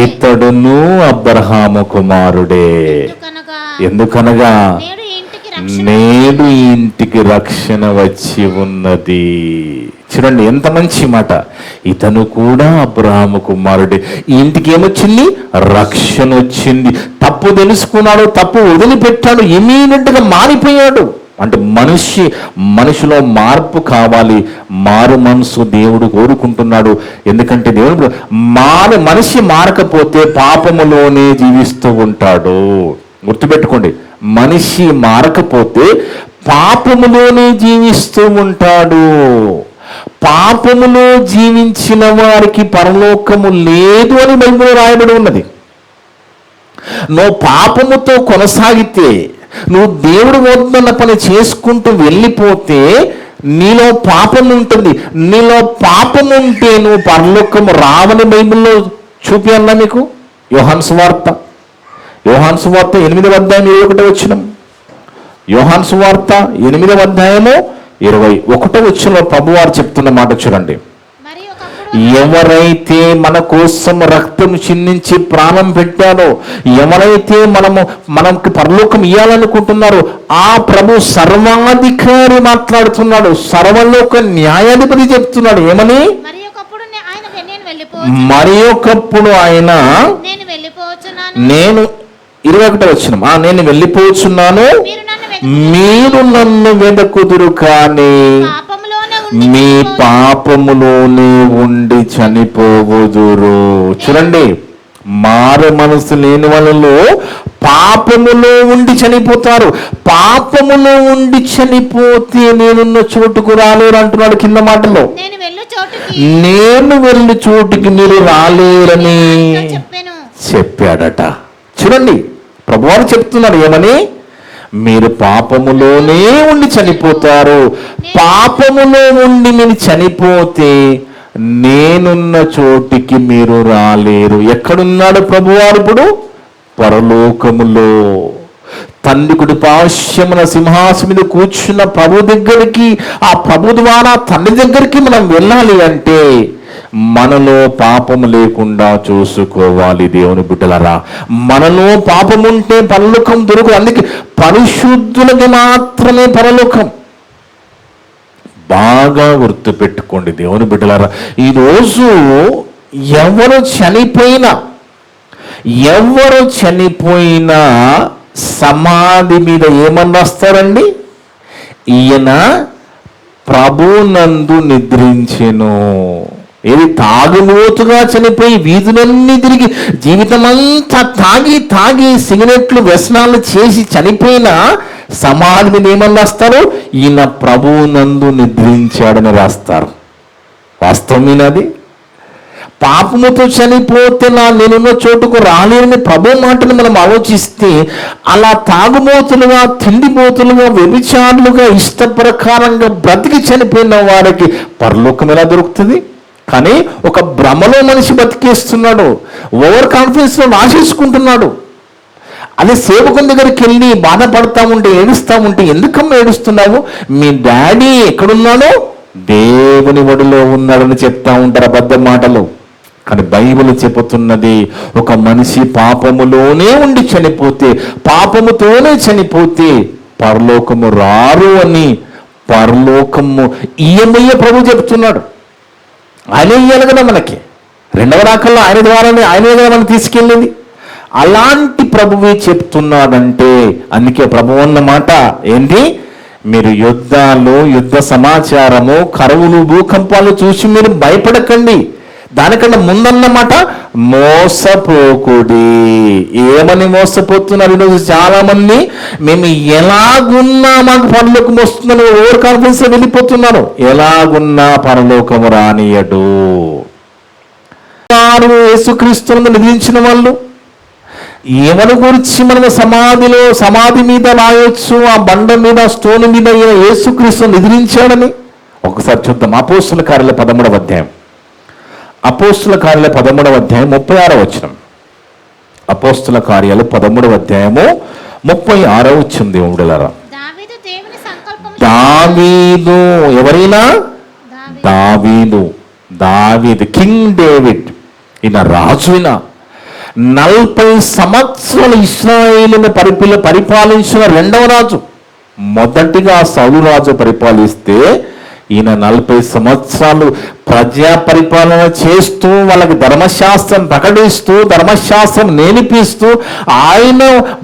ఇతడును అబ్రహాము కుమారుడే, ఎందుకనగా నేడు ఈ ఇంటికి రక్షణ వచ్చి ఉన్నది. చూడండి ఎంత మంచి మాట. ఇతను కూడా అబ్రహాము కుమారుడే. ఈ ఇంటికి ఏమొచ్చింది, రక్షణ వచ్చింది. తప్పు తెలుసుకున్నాడు, తప్పు వదిలిపెట్టాడు, ఇమీడియట్ గా మారిపోయాడు. అంటే మనిషిలో మార్పు కావాలి. మారు మనసు దేవుడు కోరుకుంటున్నాడు. ఎందుకంటే దేవుడు మనిషి మారకపోతే పాపములోనే జీవిస్తూ ఉంటాడు. గుర్తుపెట్టుకోండి, మనిషి మారకపోతే పాపములోనే జీవిస్తూ ఉంటాడు. పాపములో జీవించిన వారికి పరలోకము లేదు అని బైబిల్లో రాయబడి ఉన్నది. నువ్వు పాపముతో కొనసాగితే, నువ్వు దేవుడు వద్దన్న పని చేసుకుంటూ వెళ్ళిపోతే నీలో పాపం ఉంటుంది. నీలో పాపం ఉంటే నువ్వు పరలోకము రావని బైబిల్లో చూపి అన్నా మీకు. యోహాను సువార్త 8వ అధ్యాయం 21వ వచనం. యోహాను సువార్త 8వ అధ్యాయము 21వ వచనంలో ప్రభువారు చెప్తున్న మాట చూడండి. ఎవరైతే మన కోసం రక్తం చిందించి ప్రాణం పెట్టారో, ఎవరైతే మనకి పరలోకం ఇవ్వాలనుకుంటున్నారో ఆ ప్రభు సర్వాధికారి మాట్లాడుతున్నాడు. సర్వలోక న్యాయాధిపతి చెప్తున్నాడు. ఏమని? మరి ఒకప్పుడు ఆయన నేను 21వ వచనం, నేను వెళ్ళిపోతున్నాను, మీరు నన్ను వెదకుదురు కానీ మీ పాపములోనే ఉండి చనిపోవుదురు. చూడండి, మారు మనసు లేని వాళ్ళలో పాపములో ఉండి చనిపోతారు. పాపములో ఉండి చనిపోతే నేనున్న చోటుకు రాలేరు అంటున్నాడు కింద మాటలో. నేను వెళ్ళి చోటుకి మీరు రాలేరని చెప్పాడట. చూడండి, ప్రభువారు చెప్తున్నారు ఏమని? మీరు పాపములోనే ఉండి చనిపోతారు. పాపములో ఉండి మీరు చనిపోతే నేనున్న చోటికి మీరు రాలేరు. ఎక్కడున్నాడు ప్రభువారు ఇప్పుడు? పరలోకములో తండ్రి కుడి పార్శ్వమున సింహాసనం మీద కూర్చున్న ప్రభు దగ్గరికి, ఆ ప్రభు ద్వారా తండ్రి దగ్గరికి మనం వెళ్ళాలి అంటే మనలో పాపము లేకుండా చూసుకోవాలి. దేవుని బిడ్డలారా, మనలో పాపం ఉంటే పరలోకం దొరకదు. అందుకే పరిశుద్ధులకి మాత్రమే పరలోకం. బాగా గుర్తుపెట్టుకోండి దేవుని బిడ్డలారా. ఈరోజు ఎవరు చనిపోయినా సమాధి మీద ఏమని రాస్తారండి? ఈయన ప్రభునందు నిద్రించెను. ఏది తాగుమోతుగా చనిపోయి వీధులన్నీ తిరిగి జీవితమంతా తాగి తాగి సిగరెట్లు వ్యసనాలు చేసి చనిపోయిన సమాధి మీద ఏమని రాస్తారు? ఈయన ప్రభువునందు నిద్రించాడని రాస్తారు. వాస్తవమేనది. పాపముతో చనిపోతే నేనున్న చోటుకు రాలేని ప్రభు మాటను మనం ఆలోచిస్తే, అలా తాగుబోతులుగా, తిండిబోతులుగా, వ్యభిచారులుగా, ఇష్టప్రకారంగా బ్రతికి చనిపోయిన వారికి పరలోకం ఎలా దొరుకుతుంది? కానీ ఒక భ్రమలో మనిషి బతికేస్తున్నాడు, ఓవర్ కాన్ఫిడెన్స్లో నాశించుకుంటున్నాడు. అదే సేవకుని దగ్గరికి వెళ్ళి బాధపడతా ఉంటే, ఏడుస్తూ ఉంటే, ఎందుకమ్మా ఏడుస్తున్నావు? మీ డాడీ ఎక్కడున్నాడో దేవుని ఒడిలో ఉన్నాడని చెప్తా ఉంటారు అబద్ధ మాటలు. కానీ బైబిల్ చెబుతున్నది, ఒక మనిషి పాపములోనే ఉండి చనిపోతే, పాపముతోనే చనిపోతే పరలోకము రారు అని పరలోకము ఈయమయ్య ప్రభు చెప్తున్నాడు. ఆయన ఇయ్యాలి కదా మనకి. రెండవ రాకల్లో ఆయన ద్వారానే, ఆయనే కదా మనం తీసుకెళ్ళింది. అలాంటి ప్రభువే చెప్తున్నాడంటే, అందుకే ప్రభు అన్న మాట ఏంటి? మీరు యుద్ధాలు, యుద్ధ సమాచారము, కరువులు, భూకంపాలు చూసి మీరు భయపడకండి. దానికన్నా ముందన్నమాట మోసపోకుడి. ఏమని మోసపోతున్నారు ఈరోజు చాలా మంది? మేము ఎలాగున్నా మాకు పరలోకం వస్తుందని ఓవర్ కాన్ఫిడెన్స్ వెళ్ళిపోతున్నారు. ఎలాగున్నా పరలోకము రానియడు. యేసుక్రీస్తును నిధించిన వాళ్ళు ఏమని గురించి మనం సమాధి మీద రాయొచ్చు, ఆ బండ మీద, స్టోన్ మీద యేసుక్రీస్తును నిద్రించాడని ఒకసారి చూద్దాం. అపోస్తుల కార్యాల 13వ అధ్యాయం, అపోస్తుల కార్యాల 13వ అధ్యాయం 36వ వచనం. అపోస్తుల కార్యాలు 13వ అధ్యాయము 36వ వచనం. దేవుడులారా, దావీదు ఎవరైనా? దావీదు కింగ్ డేవిడ్, ఈయన రాజునా 40 సంవత్సరాలు ఇశ్రాయేలును పరిపాలించిన రెండవ రాజు. మొదటిగా సౌలు రాజు పరిపాలిస్తే, ఈయన 40 సంవత్సరాలు ప్రజా పరిపాలన చేస్తూ, వాళ్ళకి ధర్మశాస్త్రం ప్రకటిస్తూ, ధర్మశాస్త్రం నేర్పిస్తూ, ఆయన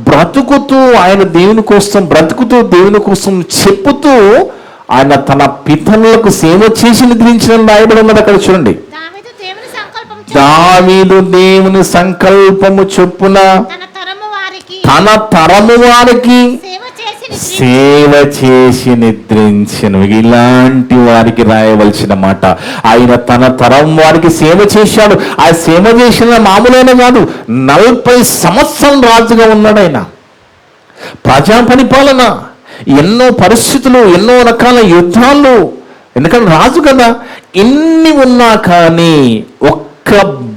బ్రతుకుతూ, ఆయన దేవుని కోసం బ్రతుకుతూ, దేవుని కోసం చెప్పుతూ, ఆయన తన పితరులకు సేవ చేసి నిద్రించిన రాయబడి ఉన్నది. అక్కడ చూడండి, దావీదు దేవుని సంకల్పము చొప్పున తన తరము వారికి సేవ చేసి నిద్రించను. ఇలాంటి వారికి రాయవలసిన మాట. ఆయన తన తరం వారికి సేవ చేశాడు. ఆ సేవ చేసిన మామూలైన కాదు, 40 సంవత్సరం రాజుగా ఉన్నాడు ఆయన. ప్రజా పరిపాలన, ఎన్నో పరిస్థితులు, ఎన్నో రకాల యుద్ధాలు. ఎందుకంటే రాజు కదా. ఇన్ని ఉన్నా కానీ ఒక్క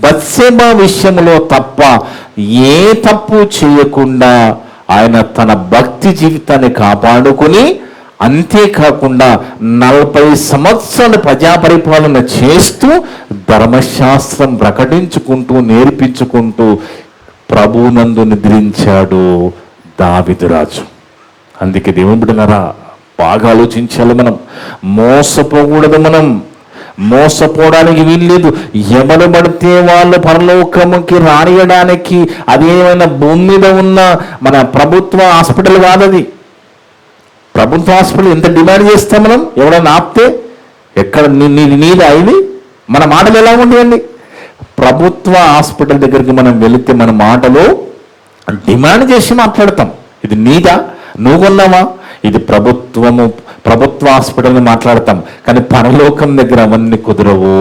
బత్షెబ విషయంలో తప్ప ఏ తప్పు చేయకుండా ఆయన తన భక్తి జీవితాన్ని కాపాడుకుని, అంతేకాకుండా 40 సంవత్సరాలు ప్రజా పరిపాలన చేస్తూ, ధర్మశాస్త్రం ప్రకటించుకుంటూ, నేర్పించుకుంటూ ప్రభువునందు నిద్రించాడు దావీదు రాజు. అందుకే దేవుని బిడ్డలారా, బాగా ఆలోచించాలి. మనం మోసపోకూడదు. మనం మోసపోవడానికి వీల్లేదు. ఎవరు పడితే వాళ్ళు పరలోకముకి రానియడానికి, అదేమైనా భూమి మీద ఉన్న మన ప్రభుత్వ హాస్పిటల్ కాదది. ప్రభుత్వ హాస్పిటల్ ఎంత డిమాండ్ చేస్తాం మనం? ఎవరైనా ఆపితే ఎక్కడ నీది అయింది, మన మాటలు ఎలా ఉండేయండి? ప్రభుత్వ హాస్పిటల్ దగ్గరికి మనం వెళితే మన మాటలు డిమాండ్ చేసి మాట్లాడతాం. ఇది నీదా, నువ్వు కొన్నావా? ఇది ప్రభుత్వ హాస్పిటల్ని మాట్లాడతాం. కానీ పరలోకం దగ్గర అవన్నీ కుదరవు.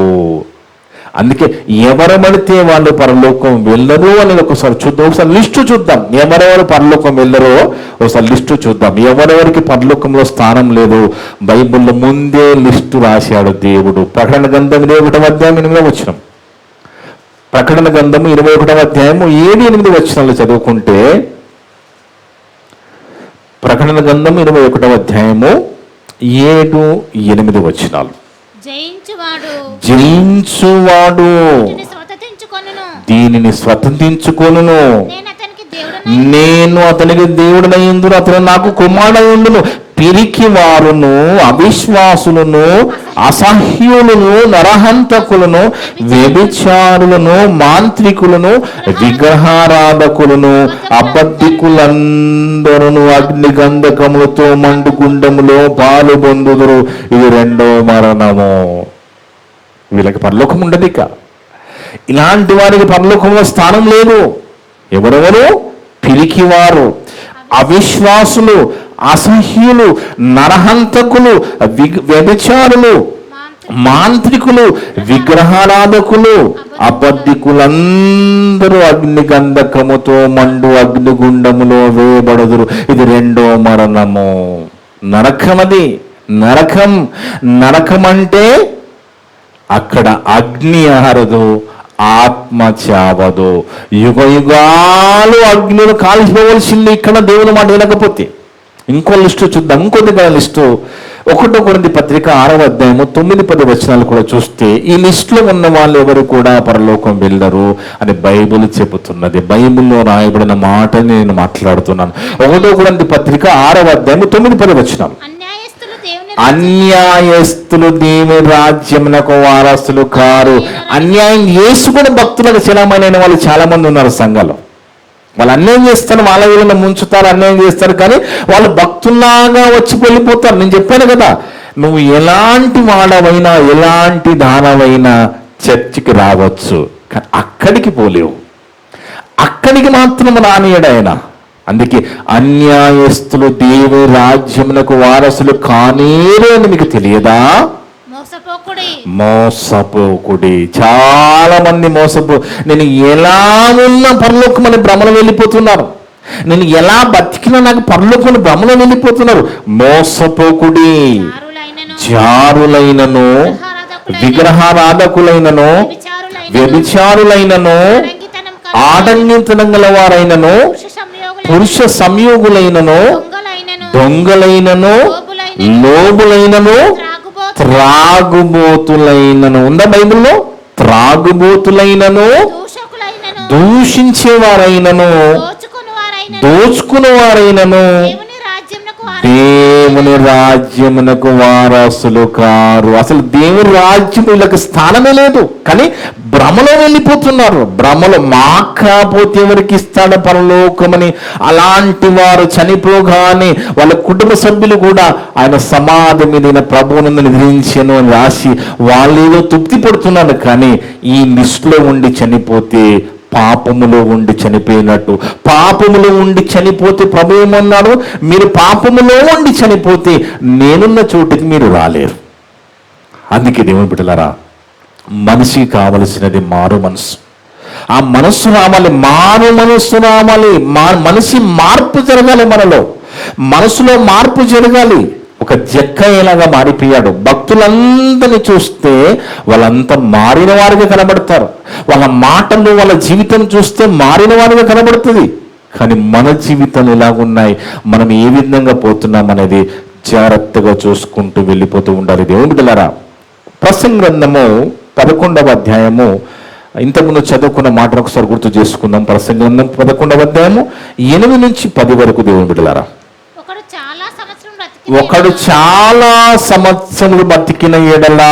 అందుకే ఎవరు పడితే వాళ్ళు పరలోకం వెళ్ళరు అనేది ఒకసారి చూద్దాం. ఒకసారి లిస్టు చూద్దాం. ఎవరెవరు పరలోకం వెళ్ళరో ఒకసారి లిస్టు చూద్దాం. ఎవరెవరికి పరలోకంలో స్థానం లేదు బైబిల్లో ముందే లిస్టు రాశాడు దేవుడు. ప్రకటన గ్రంథం 21వ అధ్యాయం 8వ వచనం. ప్రకటన గ్రంథం 21వ అధ్యాయం 7-8 వచనాలు చదువుకుంటే, ప్రకటన గ్రంథం 21వ అధ్యాయము 7-8 వచనాలు. జయించువాడు దీనిని స్వతంత్రించుకొనును, నేను అతనికి దేవుడనయ్యుందును, అతను నాకు కుమారుడయ్యుండును. పిరికి వారును, అవిశ్వాసులను, అసహ్యులను, నరహంతకులను, వ్యభిచారులను, మాంత్రికులను, విగ్రహారాధకులను, అబద్ధికులందరూ అగ్నిగంధకములతో మండుగుండములో పాలు పొందుదురు. ఇది రెండో మరణము. వీళ్ళకి పరలోకం ఉండదు. ఇక ఇలాంటి వారికి పరలోకంలో స్థానం లేదు. ఎవరెవరు? పిరికివారు, అవిశ్వాసులు, అసహ్యులు, నరహంతకులు, వ్యభిచారులు, మాంత్రికులు, విగ్రహారాధకులు, అబద్ధికులందరూ అగ్నిగంధకముతో మండు అగ్నిగుండములో వేయబడుదురు. ఇది రెండో మరణము, నరకమది. నరకం అంటే అక్కడ అగ్ని ఆరదు, ఆత్మ చావదు, యుగ యుగాలు అగ్నిలో కాల్చిపోవలసింది ఇక్కడ దేవుని మాట వినకపోతే. ఇంకో లిస్టు చూద్దాం, ఇంకొద్ది లిస్టు. 1 కొరింథీ పత్రిక 6వ అధ్యాయము 9-10 వచనాలు కూడా చూస్తే ఈ లిస్టులో ఉన్న వాళ్ళు ఎవరు కూడా పరలోకం వెళ్ళరు అని బైబిల్ చెబుతున్నది. బైబిల్లో రాయబడిన మాటని నేను మాట్లాడుతున్నాను. 1 కొరింథీ పత్రిక 6వ అధ్యాయము 9-10 వచనం. అన్యాయస్తులు దేవుని రాజ్యమునకు వారసులు కారు. అన్యాయం చేసుకుని భక్తులకు చలమైన వాళ్ళు చాలా మంది ఉన్నారు సంఘాలు. వాళ్ళు అన్యాయం చేస్తారు, వాళ్ళ వీళ్ళని ముంచుతారు, అన్యాయం చేస్తారు, కానీ వాళ్ళు భక్తుల్లాగా వచ్చి వెళ్ళిపోతారు. నేను చెప్పాను కదా, నువ్వు ఎలాంటి వాడవైనా ఎలాంటి దానవైనా చర్చికి రావచ్చు, కానీ అక్కడికి పోలేవు. అక్కడికి మాత్రం రానియడాయన. అందుకే అన్యాయస్తులు దేవుని రాజ్యమునకు వారసులు కానేరు అని మీకు తెలియదా? మోసపోకుడి. చాలా మంది నేను ఎలా ఉన్నా పరలోకమని భ్రమలో వెళ్ళిపోతున్నారు. నేను ఎలా బతికినా నాకు పరలోకమని భ్రమలో వెళ్ళిపోతున్నారు. మోసపోకుడి. జారులైనను, విగ్రహారాధకులైనను, వ్యభిచారులైనను, ఆడంగితనం గల వారైనను, పురుష సంయోగులైనను, దొంగలైనను, లోబులైనను, త్రాగుబోతులైనను. ఉందా బైబిల్లో? త్రాగుబోతులైనను, దూషించేవారైనను, దోచుకునేవారైనను దేవుని రాజ్యమునకు వారసులు కారు. అసలు దేవుని రాజ్యం వీళ్ళకి స్థానమే లేదు, కానీ భ్రమలో వెళ్ళిపోతున్నారు. భ్రమలో మాకపోతే ఎవరికి ఇస్తాడు పరలోకమని. అలాంటి వారు చనిపోగానే వాళ్ళ కుటుంబ సభ్యులు కూడా ఆయన సమాధి మీద ప్రభువును నిద్రించాను అని రాసి వాళ్ళు ఏదో తృప్తి పడుతున్నారు. కానీ ఈ లిస్టులో ఉండి చనిపోతే పాపములో ఉండి చనిపోయినట్టు. పాపములో ఉండి చనిపోతే ప్రభు ఏమన్నాడు? మీరు పాపములో ఉండి చనిపోతే నేనున్న చోటుకి మీరు రాలేరు. అందుకే దేవుని బిడ్డలారా, మనిషికి కావలసినది మారు మనసు. ఆ మనస్సు రావాలి, మారు మనస్సు రావాలి. మనిషి మార్పు జరగాలి. మనసులో మార్పు జరగాలి. ఒక జక్కయ్యలాగా మారిపోయాడు. భక్తులందరినీ చూస్తే వాళ్ళంతా మారిన వారిగా కనబడతారు. వాళ్ళ మాటలు, వాళ్ళ జీవితం చూస్తే మారిన వారిగా కనబడుతుంది. కానీ మన జీవితాలు ఎలాగున్నాయి, మనం ఏ విధంగా పోతున్నాం అనేది జాగ్రత్తగా చూసుకుంటూ వెళ్ళిపోతూ ఉండాలి. దేవుని బిడ్డలారా, ప్రసంగి గ్రంథము 11వ అధ్యాయము, ఇంతకుముందు చదువుకున్న మాటను ఒకసారి గుర్తు చేసుకుందాం. ప్రసంగి గ్రంథం 11వ అధ్యాయము 8 నుంచి 10 వరకు. దేవుని బిడ్డలారా, ఒకడు చాలా సంవత్సరములు బతికిన ఎడలా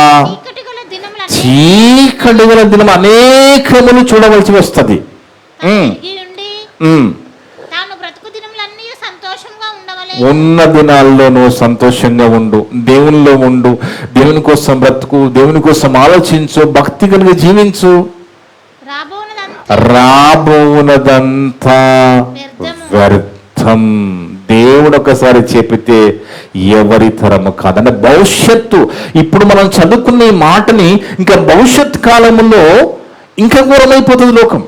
చీకటి గల దినం అనేకములు చూడవలసి వస్తుంది. ఉన్న దినాల్లో నువ్వు సంతోషంగా ఉండు, దేవునిలో ఉండు, దేవుని కోసం బ్రతుకు, దేవుని కోసం ఆలోచించు, భక్తి కలిగి జీవించు. రాబోనదంతా వ్యర్థం. దేవుడు ఒకసారి చెప్పితే ఎవరి తరము కాదంటే భవిష్యత్తు. ఇప్పుడు మనం చదువుకున్న ఈ మాటని ఇంకా భవిష్యత్ కాలంలో ఇంకా ఘోరమైపోతుంది లోకం.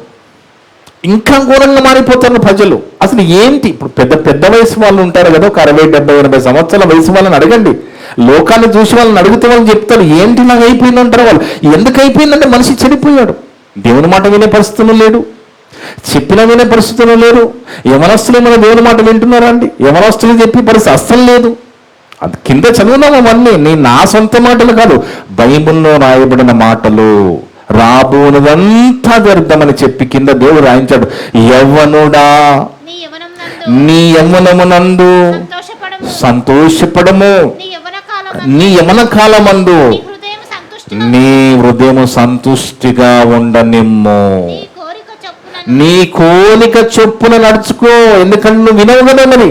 ఇంకా ఘోరంగా మారిపోతారు ప్రజలు. అసలు ఏంటి? ఇప్పుడు పెద్ద వయసు వాళ్ళు ఉంటారు కదా, ఒక 60, 70, 80 సంవత్సరాల వయసు వాళ్ళని అడగండి. లోకాన్ని చూసి వాళ్ళని అడిగితే వాళ్ళు చెప్తారు ఏంటి నాకు అయిపోయింది అంటారు. వాళ్ళు ఎందుకు అయిపోయిందంటే మనిషి చెడిపోయాడు. దేవుని మాట వినే పరిస్థితులు లేడు, చెప్పిన వినే పరిస్థితులు లేరు. యవనస్తులు ఏమైనా దేవుని మాట వింటున్నారా అండి? యవనస్తులు చెప్పి పరిస్థితి అస్సలు లేదు. అది కింద చదువున్నాం అవన్నీ. నా సొంత మాటలు కాదు, బైబిల్లో రాయబడిన మాటలు. రాబోనదంతా వ్యర్థమని చెప్పి కింద దేవుడు రాయించాడు. యవ్వనుడా, నీ యవ్వనమునందు సంతోషపడము, నీ యవ్వన కాలమందు నీ హృదయము సంతుష్టిగా ఉండనిమ్ము, నీ కోరిక చొప్పున నడుచుకో. ఎందుకంటే నువ్వు వినవు కదా, మరి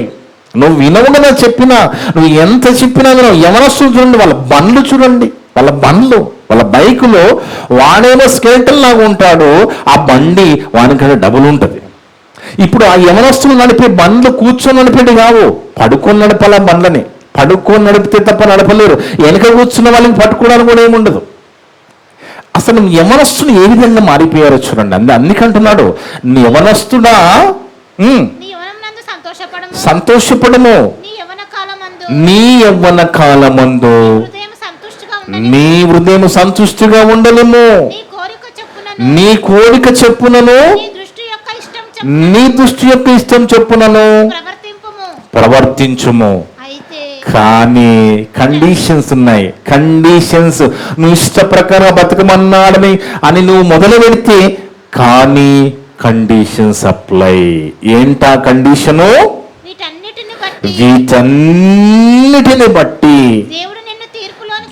నువ్వు వినవు కదా చెప్పినా, నువ్వు ఎంత చెప్పినా వినవు. యవనస్తులు చూడండి, వాళ్ళ బండ్లు చూడండి, వాళ్ళ బండ్లు వాళ్ళ బైకులో వాడేమో స్కెల్టన్ లాగా ఉంటాడు, ఆ బండి వానికంటే డబుల్ ఉంటుంది. ఇప్పుడు ఆ యవనస్తులు నడిపే బండ్లు కూర్చొని నడిపేది కావు, పడుకొని నడపాల బండ్లని. పడుకొని నడిపితే తప్ప నడపలేరు. వెనక కూర్చున్న వాళ్ళని పట్టుకోవడానికి కూడా ఏముండదు. అసలు యవనస్తుడు ఏ విధంగా మారిపోయారో చూడండి. అందుకంటున్నాడు, నీ యవనస్తుడా సంతోషపడము, నీ యవ్వన కాలమందు నీ హృదయం సంతుష్టిగా ఉండలేము, నీ కోరిక చెప్పునను నీ దృష్టి యొక్క ఇష్టం చెప్పునను ప్రవర్తించుము. కానీ కండిషన్స్ ఉన్నాయి. కండిషన్స్, నువ్వు ఇష్ట ప్రకారం బతకమన్నాడని అని నువ్వు మొదలు పెడితే, కానీ కండిషన్స్ అప్లై. ఏంటా కండిషను? వీటన్నిటిని బట్టి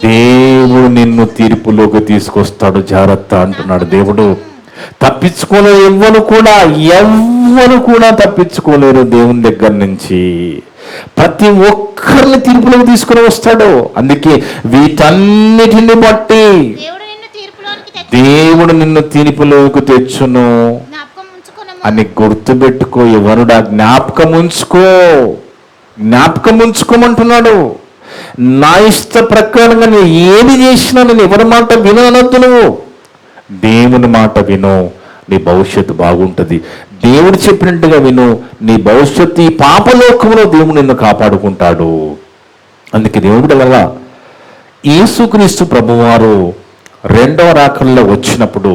దేవుడు నిన్ను తీర్పులోకి తీసుకొస్తాడు, జాగ్రత్త అంటున్నాడు దేవుడు. తప్పించుకోలేరు ఎవ్వరు కూడా తప్పించుకోలేరు దేవుని దగ్గర నుంచి. ప్రతి ఒక్కరిని తీర్పులోకి తీసుకుని వస్తాడు. అందుకే వీటన్నిటిని బట్టి దేవుడు నిన్ను తీర్పులోకి తెచ్చును అని గుర్తుపెట్టుకో. ఎవరుడా? జ్ఞాపకం ఉంచుకోమంటున్నాడు. నా ఇష్ట ప్రకారంగా నేను ఏది చేసినా నేను ఎవరి మాట వినొద్దు. నువ్వు దేవుని మాట విను, నీ భవిష్యత్తు బాగుంటుంది. దేవుడు చెప్పినట్టుగా విను, నీ భవిష్యత్తు ఈ పాపలోకంలో దేవుడు నిన్ను కాపాడుకుంటాడు. అందుకే దేవుడు వల్ల యేసుక్రీస్తు ప్రభువారు రెండవ రాకడలో వచ్చినప్పుడు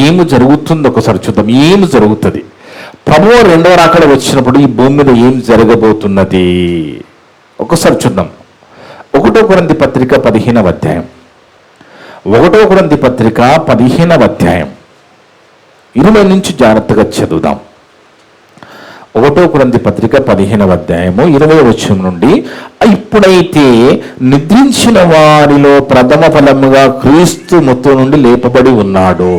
ఏమి జరుగుతుందో ఒకసారి చూద్దాం. ఏమి జరుగుతుంది? ప్రభువు రెండవ రాకడ వచ్చినప్పుడు ఈ భూమి మీద ఏం జరగబోతున్నది ఒకసారి చూద్దాం. 1 కొరింథీ పత్రిక 15వ అధ్యాయం. 1 కొరింథీ పత్రిక 15వ అధ్యాయం 20 నుంచి జాగ్రత్తగా చదువుదాం. 1 కొరింథీ పత్రిక 15వ అధ్యాయము 20వ వచనం నుండి, ఇప్పుడైతే నిద్రించిన వారిలో ప్రథమ ఫలముగా క్రీస్తు మృతుల నుండి లేపబడి ఉన్నాడు.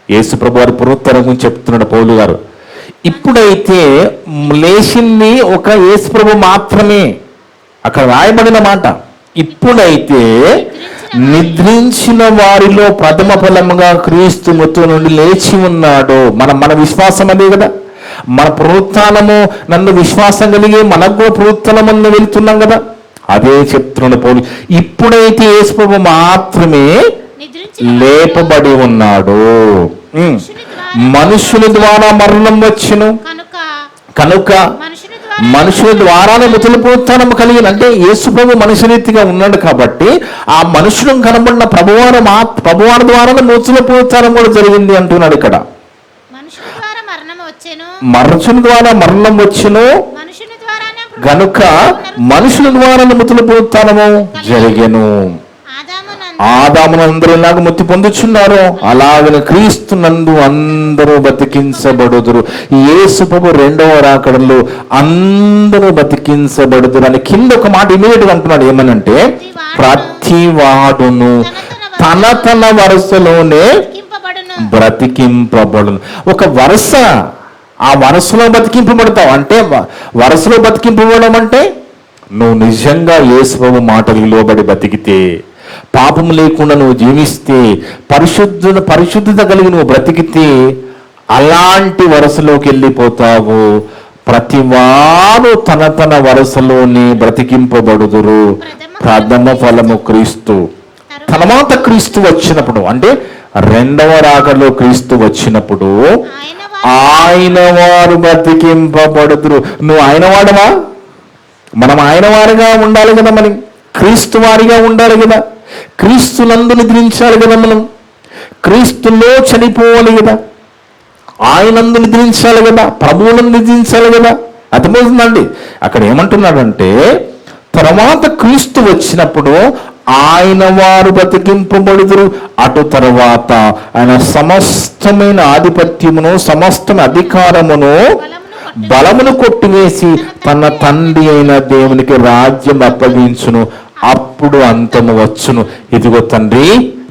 యేసు ప్రభు వారి పునరుత్థానం గురించి చెప్తున్నాడు పౌలు గారు. ఇప్పుడైతే లేచింది ఒక యేసు ప్రభు మాత్రమే. అక్కడ రాయబడిన మాట, ఇప్పుడైతే నిద్రించిన వారిలో ప్రథమ ఫలముగా క్రీస్తు మృతుల నుండి లేచి ఉన్నాడు. మన విశ్వాసం అదే కదా. మన పునరుత్థానము నన్ను విశ్వాసం కలిగి మనకు కూడా పునరుత్థానం వెళ్తున్నాం కదా. అదే చెప్తున్నాడు పౌలు. ఇప్పుడైతే యేసు ప్రభు మాత్రమే లేపబడి ఉన్నాడు. మనుషుల ద్వారా మరణం వచ్చును కనుక మనుషుల ద్వారానే మృతుల పునరుత్థానం కలిగిన, అంటే యేసు ప్రభు మనుష్య రీతిగా ఉన్నాడు కాబట్టి ఆ మనుషులను కనబడిన ప్రభువారి ద్వారానే మృతుల పునరుత్థానం కూడా జరిగింది అంటున్నాడు ఇక్కడ. మనుషుల ద్వారా మరణం వచ్చును గనుక మనుషుల ద్వారా మృతుల పునరుత్థానము జరిగెను. ఆదామును అందరూ ఎలాగ మృతి పొందుచున్నారో అలాగనే క్రీస్తు నందు అందరూ బతికించబడుదురు. యేసు ప్రభు రెండవ రాకడలో అందరూ బతికించబడుదురు అని కింద ఒక మాట ఇమీడియట్ గా అంటున్నాడు. ఏమనంటే, ప్రతి వాడును తన వరుసలోనే బ్రతికింపబడును. ఒక వరుస, ఆ వరుసలో బతికింపబడతావు. అంటే వరుసలో బతికింపబడడం అంటే నువ్వు నిజంగా యేసు ప్రభు మాటలు లోబడి బతికితే, పాపము లేకుండా నువ్వు జీవిస్తే, పరిశుద్ధత కలిగి నువ్వు బ్రతికితే అలాంటి వరుసలోకి వెళ్ళిపోతావు. ప్రతి వారు తన వరుసలోనే బ్రతికింపబడుదురు. ప్రథమ ఫలము క్రీస్తు. తర్వాత క్రీస్తు వచ్చినప్పుడు, అంటే రెండవ రాకడలో క్రీస్తు వచ్చినప్పుడు ఆయన వారు బ్రతికింపబడుదురు. నువ్వు ఆయన వాడవా? మనం ఆయన వారిగా ఉండాలి కదా, మనం క్రీస్తు వారిగా ఉండాలి కదా, క్రీస్తునందు నిద్రించాలి కదా, మనం క్రీస్తులో చనిపోవాలి కదా, ఆయనందు నిద్రించాలి కదా, ప్రభువునందు నిద్రించాలి కదా. అర్థమవుతుందండి? అక్కడ ఏమంటున్నాడంటే, తర్వాత క్రీస్తు వచ్చినప్పుడు ఆయన వారు బతికింపబడుదురు. అటు తర్వాత ఆయన సమస్తమైన ఆధిపత్యమును, సమస్తమైన అధికారమును, బలమును కొట్టివేసి తన తండ్రి అయిన దేవునికి రాజ్యం అప్పగించును. అప్పుడు అంతము వచ్చును. ఇదిగో తండ్రి,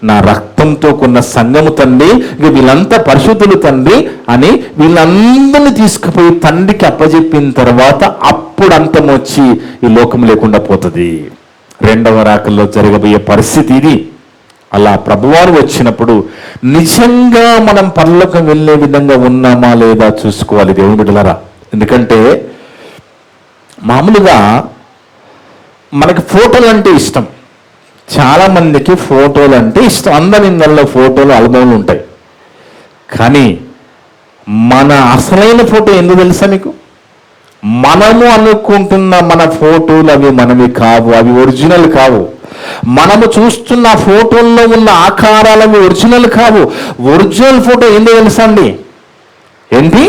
నా రక్తంతో కొన్న సంఘము తండ్రి, ఇక వీళ్ళంతా పరిశుద్ధులు తండ్రి అని వీళ్ళందరినీ తీసుకుపోయి తండ్రికి అప్పజెప్పిన తర్వాత అప్పుడు అంతం వచ్చి ఈ లోకం లేకుండా పోతుంది. రెండవ రాకల్లో జరగబోయే పరిస్థితి ఇది. అలా ప్రభువారు వచ్చినప్పుడు నిజంగా మనం పరలోకం వెళ్ళే విధంగా ఉన్నామా లేదా చూసుకోవాలి దేవుని బిడ్డలారా. ఎందుకంటే మామూలుగా మనకి ఫోటోలు అంటే ఇష్టం, చాలామందికి ఫోటోలు అంటే ఇష్టం, అందరి ఇళ్ళల్లో ఫోటోలు ఆల్బమ్లు ఉంటాయి. కానీ మన అసలైన ఫోటో ఎందుకు తెలుసా మీకు? మనము అనుకుంటున్న మన ఫోటోలు అవి మనవి కావు, అవి ఒరిజినల్ కావు. మనము చూస్తున్న ఫోటోల్లో ఉన్న ఆకారాలు అవి ఒరిజినల్ కావు. ఒరిజినల్ ఫోటో ఏందో తెలుసా అండి? ఏంటి?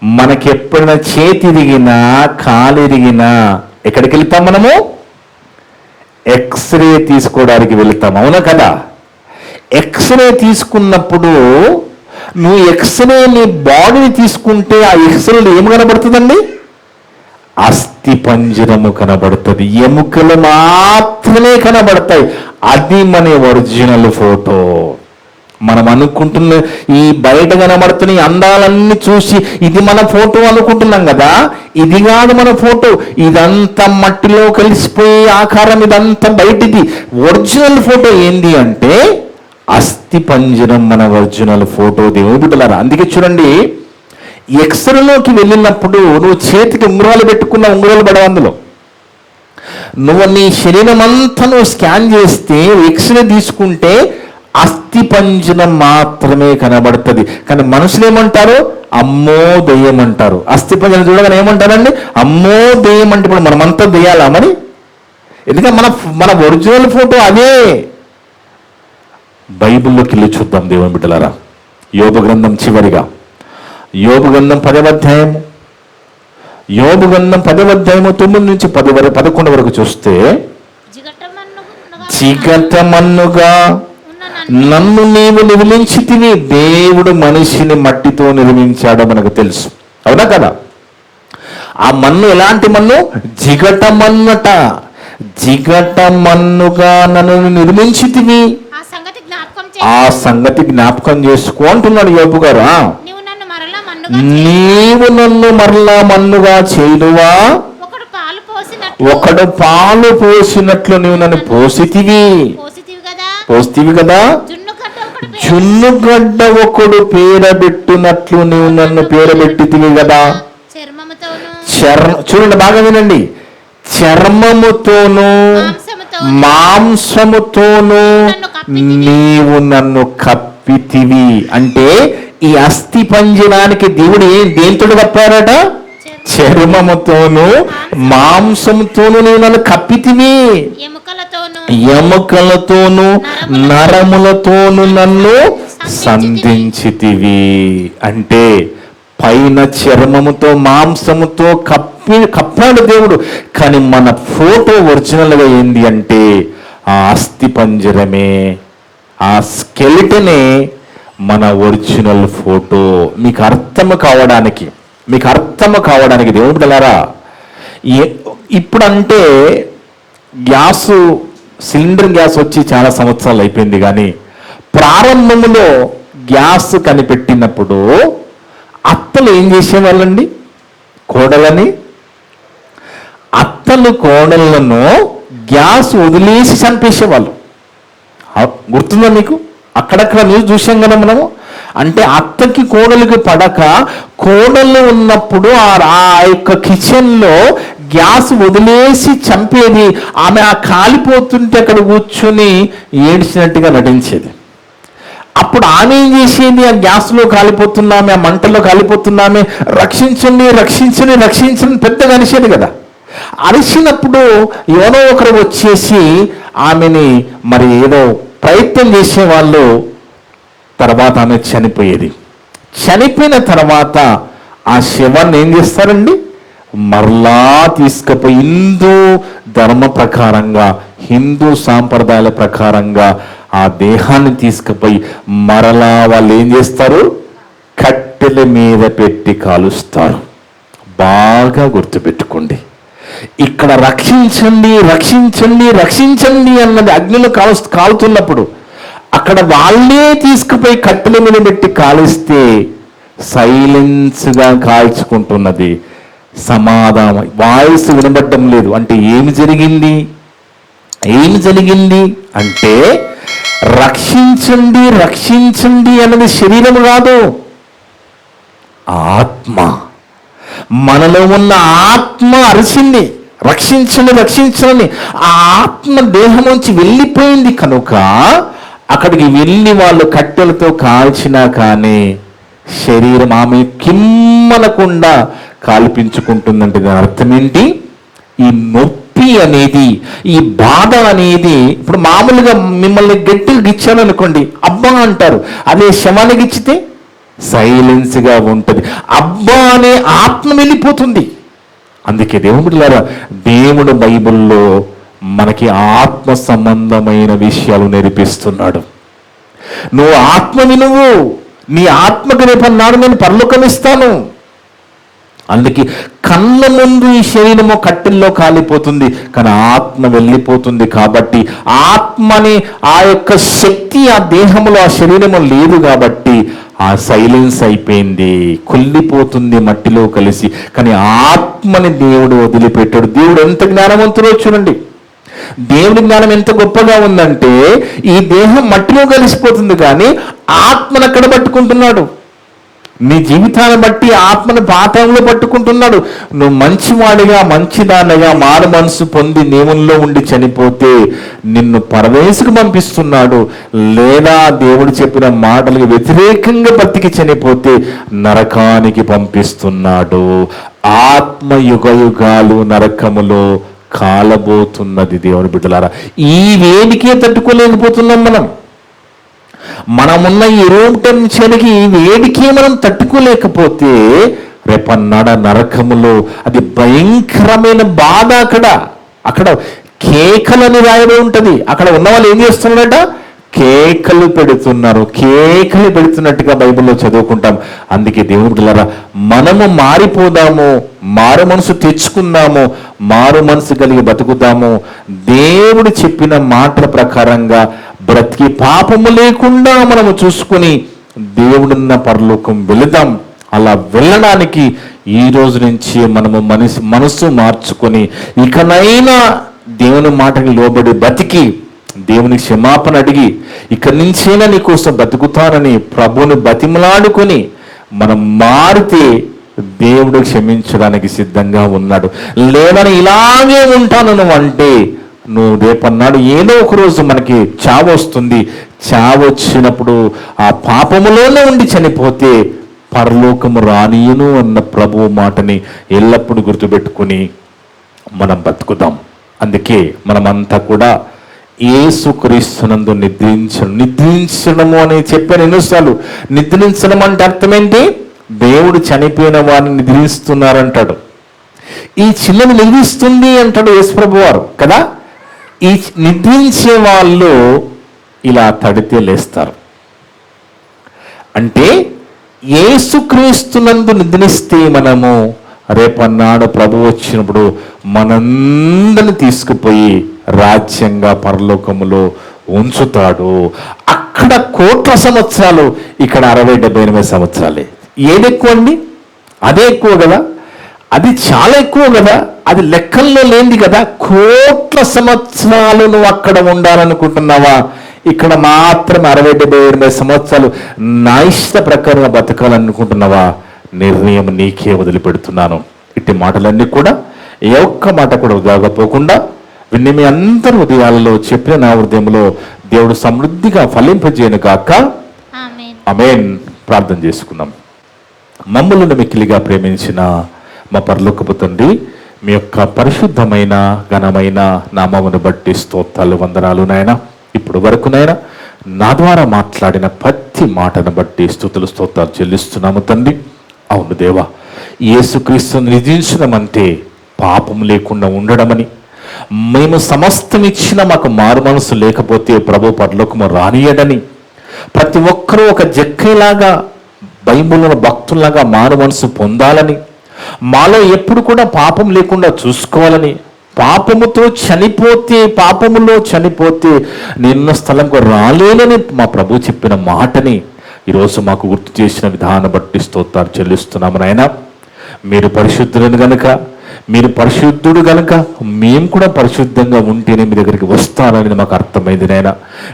మనకి ఎప్పుడైనా చేతి ఇరిగినా కాలు ఇరిగినా ఎక్కడికి వెళ్తాం మనము? ఎక్స్రే తీసుకోవడానికి వెళ్తాం, అవునా కదా? ఎక్స్రే తీసుకున్నప్పుడు నువ్వు ఎక్స్రే నీ బాడీని తీసుకుంటే ఆ ఎక్స్రేలో ఏం కనబడుతుందండి? అస్థి పంజరము కనబడుతుంది, ఎముకలు మాత్రమే కనబడతాయి. అది మన ఒరిజినల్ ఫోటో. మనం అనుకుంటున్న ఈ బయట కనబడుతున్న ఈ అందాలన్నీ చూసి ఇది మన ఫోటో అనుకుంటున్నాం కదా, ఇది కాదు మన ఫోటో. ఇదంతా మట్టిలో కలిసిపోయే ఆకారం, ఇదంతా బయటిది. ఒరిజినల్ ఫోటో ఏంది అంటే అస్థి పంజరం మన ఒరిజినల్ ఫోటో. దేవుని బిడ్డలారా, అందుకే చూడండి, ఎక్స్రేలోకి వెళ్ళినప్పుడు నువ్వు చేతికి ఉంగరాలు పెట్టుకున్న ఉంగరాలు పడవు అందులో. నువ్వు నీ శరీరం అంతా నువ్వు స్కాన్ చేస్తే ఎక్స్రే తీసుకుంటే అస్థి పంజరం మాత్రమే కనబడుతుంది. కానీ మనుషులు ఏమంటారు? అమ్మో దెయ్యం అంటారు. అస్థి పంజరం చూడగానే ఏమంటారండి? అమ్మో దెయ్యం అంటే ఇప్పుడు మనమంతా దెయ్యాలా మరి? ఎందుకంటే మన ఒరిజినల్ ఫోటో అదే. బైబిల్లోకి వెళ్ళి చూద్దాం దేవుని బిడ్డలారా. యోబు గ్రంథం చివరిగా, యోబు గ్రంథం 10వ అధ్యాయము, యోబు గ్రంథం 10వ అధ్యాయము 9 నుంచి 11 వరకు చూస్తే, చిగటమన్నుగా నన్ను నీవు నిర్మించితివి. దేవుడు మనిషిని మట్టితో నిర్మించాడో మనకు తెలుసు, అవునా కదా? ఆ మన్ను ఎలాంటి మన్ను? జిగటమన్నట. జిగటమన్నుగా నన్ను నిర్మించితివి, ఆ సంగతి జ్ఞాపకం చేసుకో అంటున్నాడు యోబు గారు. నీవు నన్ను మరలా మన్నుగా చేయుదువా? ఒకడు పాలు పోసినట్లు నీవు నన్ను పోసితివి కదా. జున్నుగడ్డ ఒకడు పేరబెట్టునట్లు నీవు నన్ను పేరబెట్టితివి కదా. చూడండి, బాగా వినండి. చర్మముతోను మాంసముతోను నీవు నన్ను కప్పితివి అంటే ఈ అస్థి పంజరానికి దేవుడు దేంతో కప్పారట? చర్మముతోను మాంసముతోను నీవు నన్ను కప్పితివి, ఎముకలతోను నరములతోను నన్ను సంధించితివి. అంటే పైన చర్మముతో మాంసముతో కప్పాడు దేవుడు. కానీ మన ఫోటో ఒరిజినల్గా ఏంది అంటే ఆ అస్థి పంజరమే, ఆ స్కెలిటనే మన ఒరిజినల్ ఫోటో. మీకు అర్థము కావడానికి దేవుని బిడ్డలారా, ఇప్పుడంటే సిలిండర్ గ్యాస్ వచ్చి చాలా సంవత్సరాలు అయిపోయింది. కానీ ప్రారంభంలో గ్యాస్ కనిపెట్టినప్పుడు అత్తలు ఏం చేసేవాళ్ళండి? అత్తలు కోడళ్లను గ్యాస్ వదిలేసి చంపేసేవాళ్ళు. గుర్తుందా మీకు? అక్కడక్కడ న్యూస్ చూసాం కదా మనము. అంటే అత్తకి కోడలికి పడక కోడళ్ళు ఉన్నప్పుడు ఆ యొక్క కిచెన్లో గ్యాస్ వదిలేసి చంపేది. ఆమె ఆ కాలిపోతుంటే అక్కడ కూర్చుని ఏడ్చినట్టుగా నటించేది. అప్పుడు ఆమె ఏం చేసేది? ఆ గ్యాస్లో కాలిపోతున్నామే, ఆ మంటల్లో కాలిపోతున్నామే, రక్షించండి రక్షించండి రక్షించండి పెద్దగా అరిచేది కదా. అరిచినప్పుడు ఎవరో ఒకరు వచ్చేసి ఆమెని మరి ఏదో ప్రయత్నం చేసేవాళ్ళు. తర్వాత ఆమె చనిపోయేది. చనిపోయిన తర్వాత ఆ శవాన్ని ఏం చేస్తారండి? మరలా తీసుకుపోయి హిందూ ధర్మ ప్రకారంగా, హిందూ సాంప్రదాయాల ప్రకారంగా ఆ దేహాన్ని తీసుకుపోయి మరలా వాళ్ళు ఏం చేస్తారు? కట్టెల మీద పెట్టి కాలుస్తారు. బాగా గుర్తుపెట్టుకోండి. ఇక్కడ రక్షించండి రక్షించండి రక్షించండి అన్నది అగ్నిలో కాలుతున్నప్పుడు అక్కడ వాళ్ళే తీసుకుపోయి కట్టెల మీద పెట్టి కాలిస్తే సైలెన్స్గా కాల్చుకుంటున్నది. సమాధానం, వాయిస్ వినబడడం లేదు. అంటే ఏమి జరిగింది? ఏం జరిగింది అంటే, రక్షించండి రక్షించండి అన్నది శరీరము కాదు, ఆత్మ. మనలో ఉన్న ఆత్మ అరిచింది, రక్షించండి రక్షించండి. ఆ ఆత్మ దేహం నుంచి వెళ్ళిపోయింది కనుక అక్కడికి వెళ్ళి వాళ్ళు కట్టెలతో కాల్చినా కానీ శరీరం ఆమె కిమ్మనకుండా కాల్పించుకుంటుందంటే దాని అర్థం ఏంటి? ఈ నొప్పి అనేది, ఈ బాధ అనేది, ఇప్పుడు మామూలుగా మిమ్మల్ని గట్టిగా గిచ్చాను అనుకోండి, అబ్బా అంటారు. అదే శవానికి ఇచ్చితే సైలెన్స్గా ఉంటుంది. అబ్బా అనే ఆత్మ వెళ్ళిపోతుంది. అందుకే దేవుడిలారా, దేవుడు బైబిల్లో మనకి ఆత్మ సంబంధమైన విషయాలు నేర్పిస్తున్నాడు. నువ్వు ఆత్మ వినువు, నీ ఆత్మకు రేపన్నాడు నేను పరలోకం ఇస్తాను. అందుకే కళ్ళ ముందు ఈ శరీరము కట్టెల్లో కాలిపోతుంది, కానీ ఆత్మ వెళ్ళిపోతుంది. కాబట్టి ఆత్మని, ఆ యొక్క శక్తి ఆ దేహంలో ఆ శరీరము లేదు కాబట్టి ఆ సైలెన్స్ అయిపోయింది, కుళ్ళిపోతుంది మట్టిలో కలిసి. కానీ ఆత్మని దేవుడు వదిలిపెట్టాడు. దేవుడు ఎంత జ్ఞానవంతుడో చూడండి. దేవుడి జ్ఞానం ఎంత గొప్పగా ఉందంటే, ఈ దేహం మట్టిలో కలిసిపోతుంది కానీ ఆత్మను అక్కడ పట్టుకుంటున్నాడు. నీ జీవితాన్ని బట్టి ఆత్మను పాతంలో పట్టుకుంటున్నాడు. నువ్వు మంచివాడిగా మంచిదానిగా మారు మనసు పొంది దేవునిలో ఉండి చనిపోతే నిన్ను పరదేశకు పంపిస్తున్నాడు. లేదా దేవుడు చెప్పిన మాటలకు వ్యతిరేకంగా బ్రతికి చనిపోతే నరకానికి పంపిస్తున్నాడు. ఆత్మ యుగ యుగాలు నరకములో కాలబోతున్నది. దేవుని బిడ్డలారా, ఈ వేడికే తట్టుకోలేకపోతున్నాం మనమున్న ఈ రూమ్ టెంపరేచర్కి ఈ వేడికి మనం తట్టుకోలేకపోతే రేపన్నాడ నరకములో అది భయంకరమైన బాధ. అక్కడ కేకలని రాయబడి ఉంటుంది. అక్కడ ఉన్న వాళ్ళు ఏం చేస్తున్నారట? కేకలు పెడుతున్నారు. కేకలు పెడుతున్నట్టుగా బైబిల్లో చదువుకుంటాం. అందుకే దేవుని బిడ్డలారా, మనము మారిపోదాము, మారు మనసు తెచ్చుకుందాము, మారు మనసు కలిగి బతుకుతాము. దేవుడు చెప్పిన మాటల ప్రకారంగా బ్రతికి పాపము లేకుండా మనము చూసుకుని దేవుడున్న పరలోకం వెళదాం. అలా వెళ్ళడానికి ఈ రోజు నుంచి మనము మనసు మార్చుకొని ఇకనైనా దేవుని మాటకి లోబడి బతికి దేవుని క్షమాపణ అడిగి ఇక్కడి నుంచైనా నీకోసం బతుకుతానని ప్రభువుని బతిమలాడుకొని మనం మారితే దేవుడు క్షమించడానికి సిద్ధంగా ఉన్నాడు. లేదని ఇలాగే ఉంటాను నువ్వు అంటే, నువ్వు రేపన్నాడు ఏదో ఒక రోజు మనకి చావు వస్తుంది. చావు వచ్చినప్పుడు ఆ పాపములోనే ఉండి చనిపోతే పరలోకము రానియను అన్న ప్రభువు మాటని ఎల్లప్పుడూ గుర్తుపెట్టుకుని మనం బతుకుదాం. అందుకే మనమంతా కూడా యేసుక్రీస్తునందు నిద్రించడము అని చెప్పాను ఎన్నోసార్లు. నిద్రించడం అంటే అర్థం ఏంటి? దేవుడు చనిపోయిన వారిని నిద్రిస్తున్నారంటాడు. ఈ చిల్లని నిద్రిస్తుంది అంటాడు యేసుప్రభు వారు కదా. ఈ నిద్రించే వాళ్ళు ఇలా తడితే లేస్తారు. అంటే యేసుక్రీస్తునందు నిద్రిస్తే మనము రేపన్నాడు ప్రభు వచ్చినప్పుడు మనందరిని తీసుకుపోయి రాజ్యంగా పరలోకములో ఉంచుతాడు. అక్కడ కోట్ల సంవత్సరాలు, ఇక్కడ 60-78 సంవత్సరాలే. ఏది ఎక్కువ అండి? అదే ఎక్కువ కదా, అది చాలా ఎక్కువ కదా, అది లెక్కల్లో లేనిది కదా. కోట్ల సంవత్సరాలు నువ్వు అక్కడ ఉండాలనుకుంటున్నావా? ఇక్కడ మాత్రం 60-78 సంవత్సరాలు నా ఇష్ట ప్రకారంగా బతకాలనుకుంటున్నావా? నిర్ణయం నీకే వదిలిపెడుతున్నాను. ఇట్టి మాటలన్నీ కూడా ఏ ఒక్క మాట కూడా వృధాపోకుండా విన్ని మీ అందరి హృదయాలలో చెప్పిన నా హృదయంలో దేవుడు సమృద్ధిగా ఫలింపజేయను గాక. ఆమేన్. ప్రార్థన చేసుకుందాం. మమ్మల్ని మిక్కిలిగా ప్రేమించిన మా పరలోకపు తండ్రి, మీ యొక్క పరిశుద్ధమైన ఘనమైన నామమును బట్టి స్తోత్రాలు వందనాలు నాయన. ఇప్పుడు వరకు నాయన నా ద్వారా మాట్లాడిన ప్రతి మాటను బట్టి స్తుతులు స్తోత్రాలు చెల్లిస్తున్నాము తండ్రి. అవును దేవా, యేసుక్రీస్తుని నిధించడం అంటే పాపం లేకుండా ఉండడమని, మేము సమస్తం ఇచ్చిన మాకు మారు మనసు లేకపోతే ప్రభు పరలోకము రానియడని, ప్రతి ఒక్కరూ ఒక జక్కేలాగా బైబిల్లో భక్తుల్లాగా మారు మనసు పొందాలని, మాలో ఎప్పుడు కూడా పాపం లేకుండా చూసుకోవాలని, పాపముతో చనిపోతే పాపములో చనిపోతే నిన్న స్థలంకు రాలేనని మా ప్రభు చెప్పిన మాటని ఈరోజు మాకు గుర్తు చేసిన విధానం బట్టి స్తోత్రాలు చెల్లిస్తున్నాము నాయన. మీరు పరిశుద్ధులను గనుక మీరు పరిశుద్ధుడు గనుక మేము కూడా పరిశుద్ధంగా ఉంటేనే మీ దగ్గరికి వస్తానని మాకు అర్థమైంది నాయన.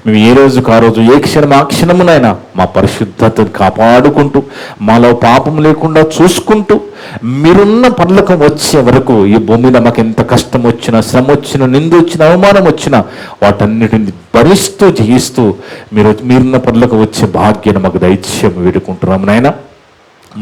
మేము ఏ రోజుకు ఆ రోజు, ఏ క్షణం ఆ క్షణమునైనా మా పరిశుద్ధతను కాపాడుకుంటూ, మాలో పాపం లేకుండా చూసుకుంటూ, మీరున్న పరలోకం వచ్చే వరకు ఈ భూమి మీద మాకు ఎంత కష్టం వచ్చినా, శ్రమ వచ్చినా, నింద వచ్చినా, అవమానం వచ్చినా వాటన్నిటిని భరిస్తూ జయిస్తూ మీరున్న పరలోకం వచ్చే భాగ్యాన్ని మాకు దైత్యం వేడుకుంటున్నాము నాయన.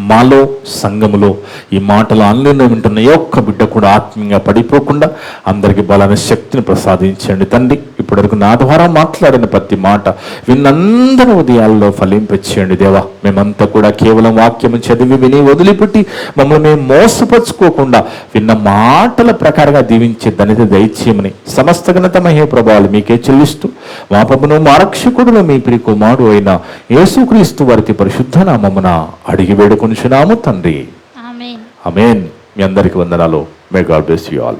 మాలో, సంఘములో ఈ మాటలు ఆన్లైన్లో వింటున్న ఏ ఒక్క బిడ్డ కూడా ఆత్మీయంగా పడిపోకుండా అందరికీ బలాన్ని, శక్తిని ప్రసాదించండి తండ్రి. ఇప్పటివరకు నా ద్వారా మాట్లాడిన ప్రతి మాట విన్నందరూ ఉదయాల్లో ఫలింపచేయండి దేవా. మేమంతా కూడా కేవలం వాక్యము చదివి విని వదిలిపెట్టి మమ్మల్ని మేము మోసపరుచుకోకుండా విన్న మాటల ప్రకారంగా దీవించే ధన్యత దయచేయమని సమస్త ఘనత మహే ప్రభావాలు మీకే చెల్లిస్తూ మా ప్రభును మా రక్షకుడును మీ ప్రియ కుమారుడు అయిన యేసుక్రీస్తు వారికి పరిశుద్ధ నామమున అడిగి వేడుకొనుచున్నాము తండ్రి. ఆమేన్. ఆమేన్. మీ అందరికీ వందనాలు. May God bless you all.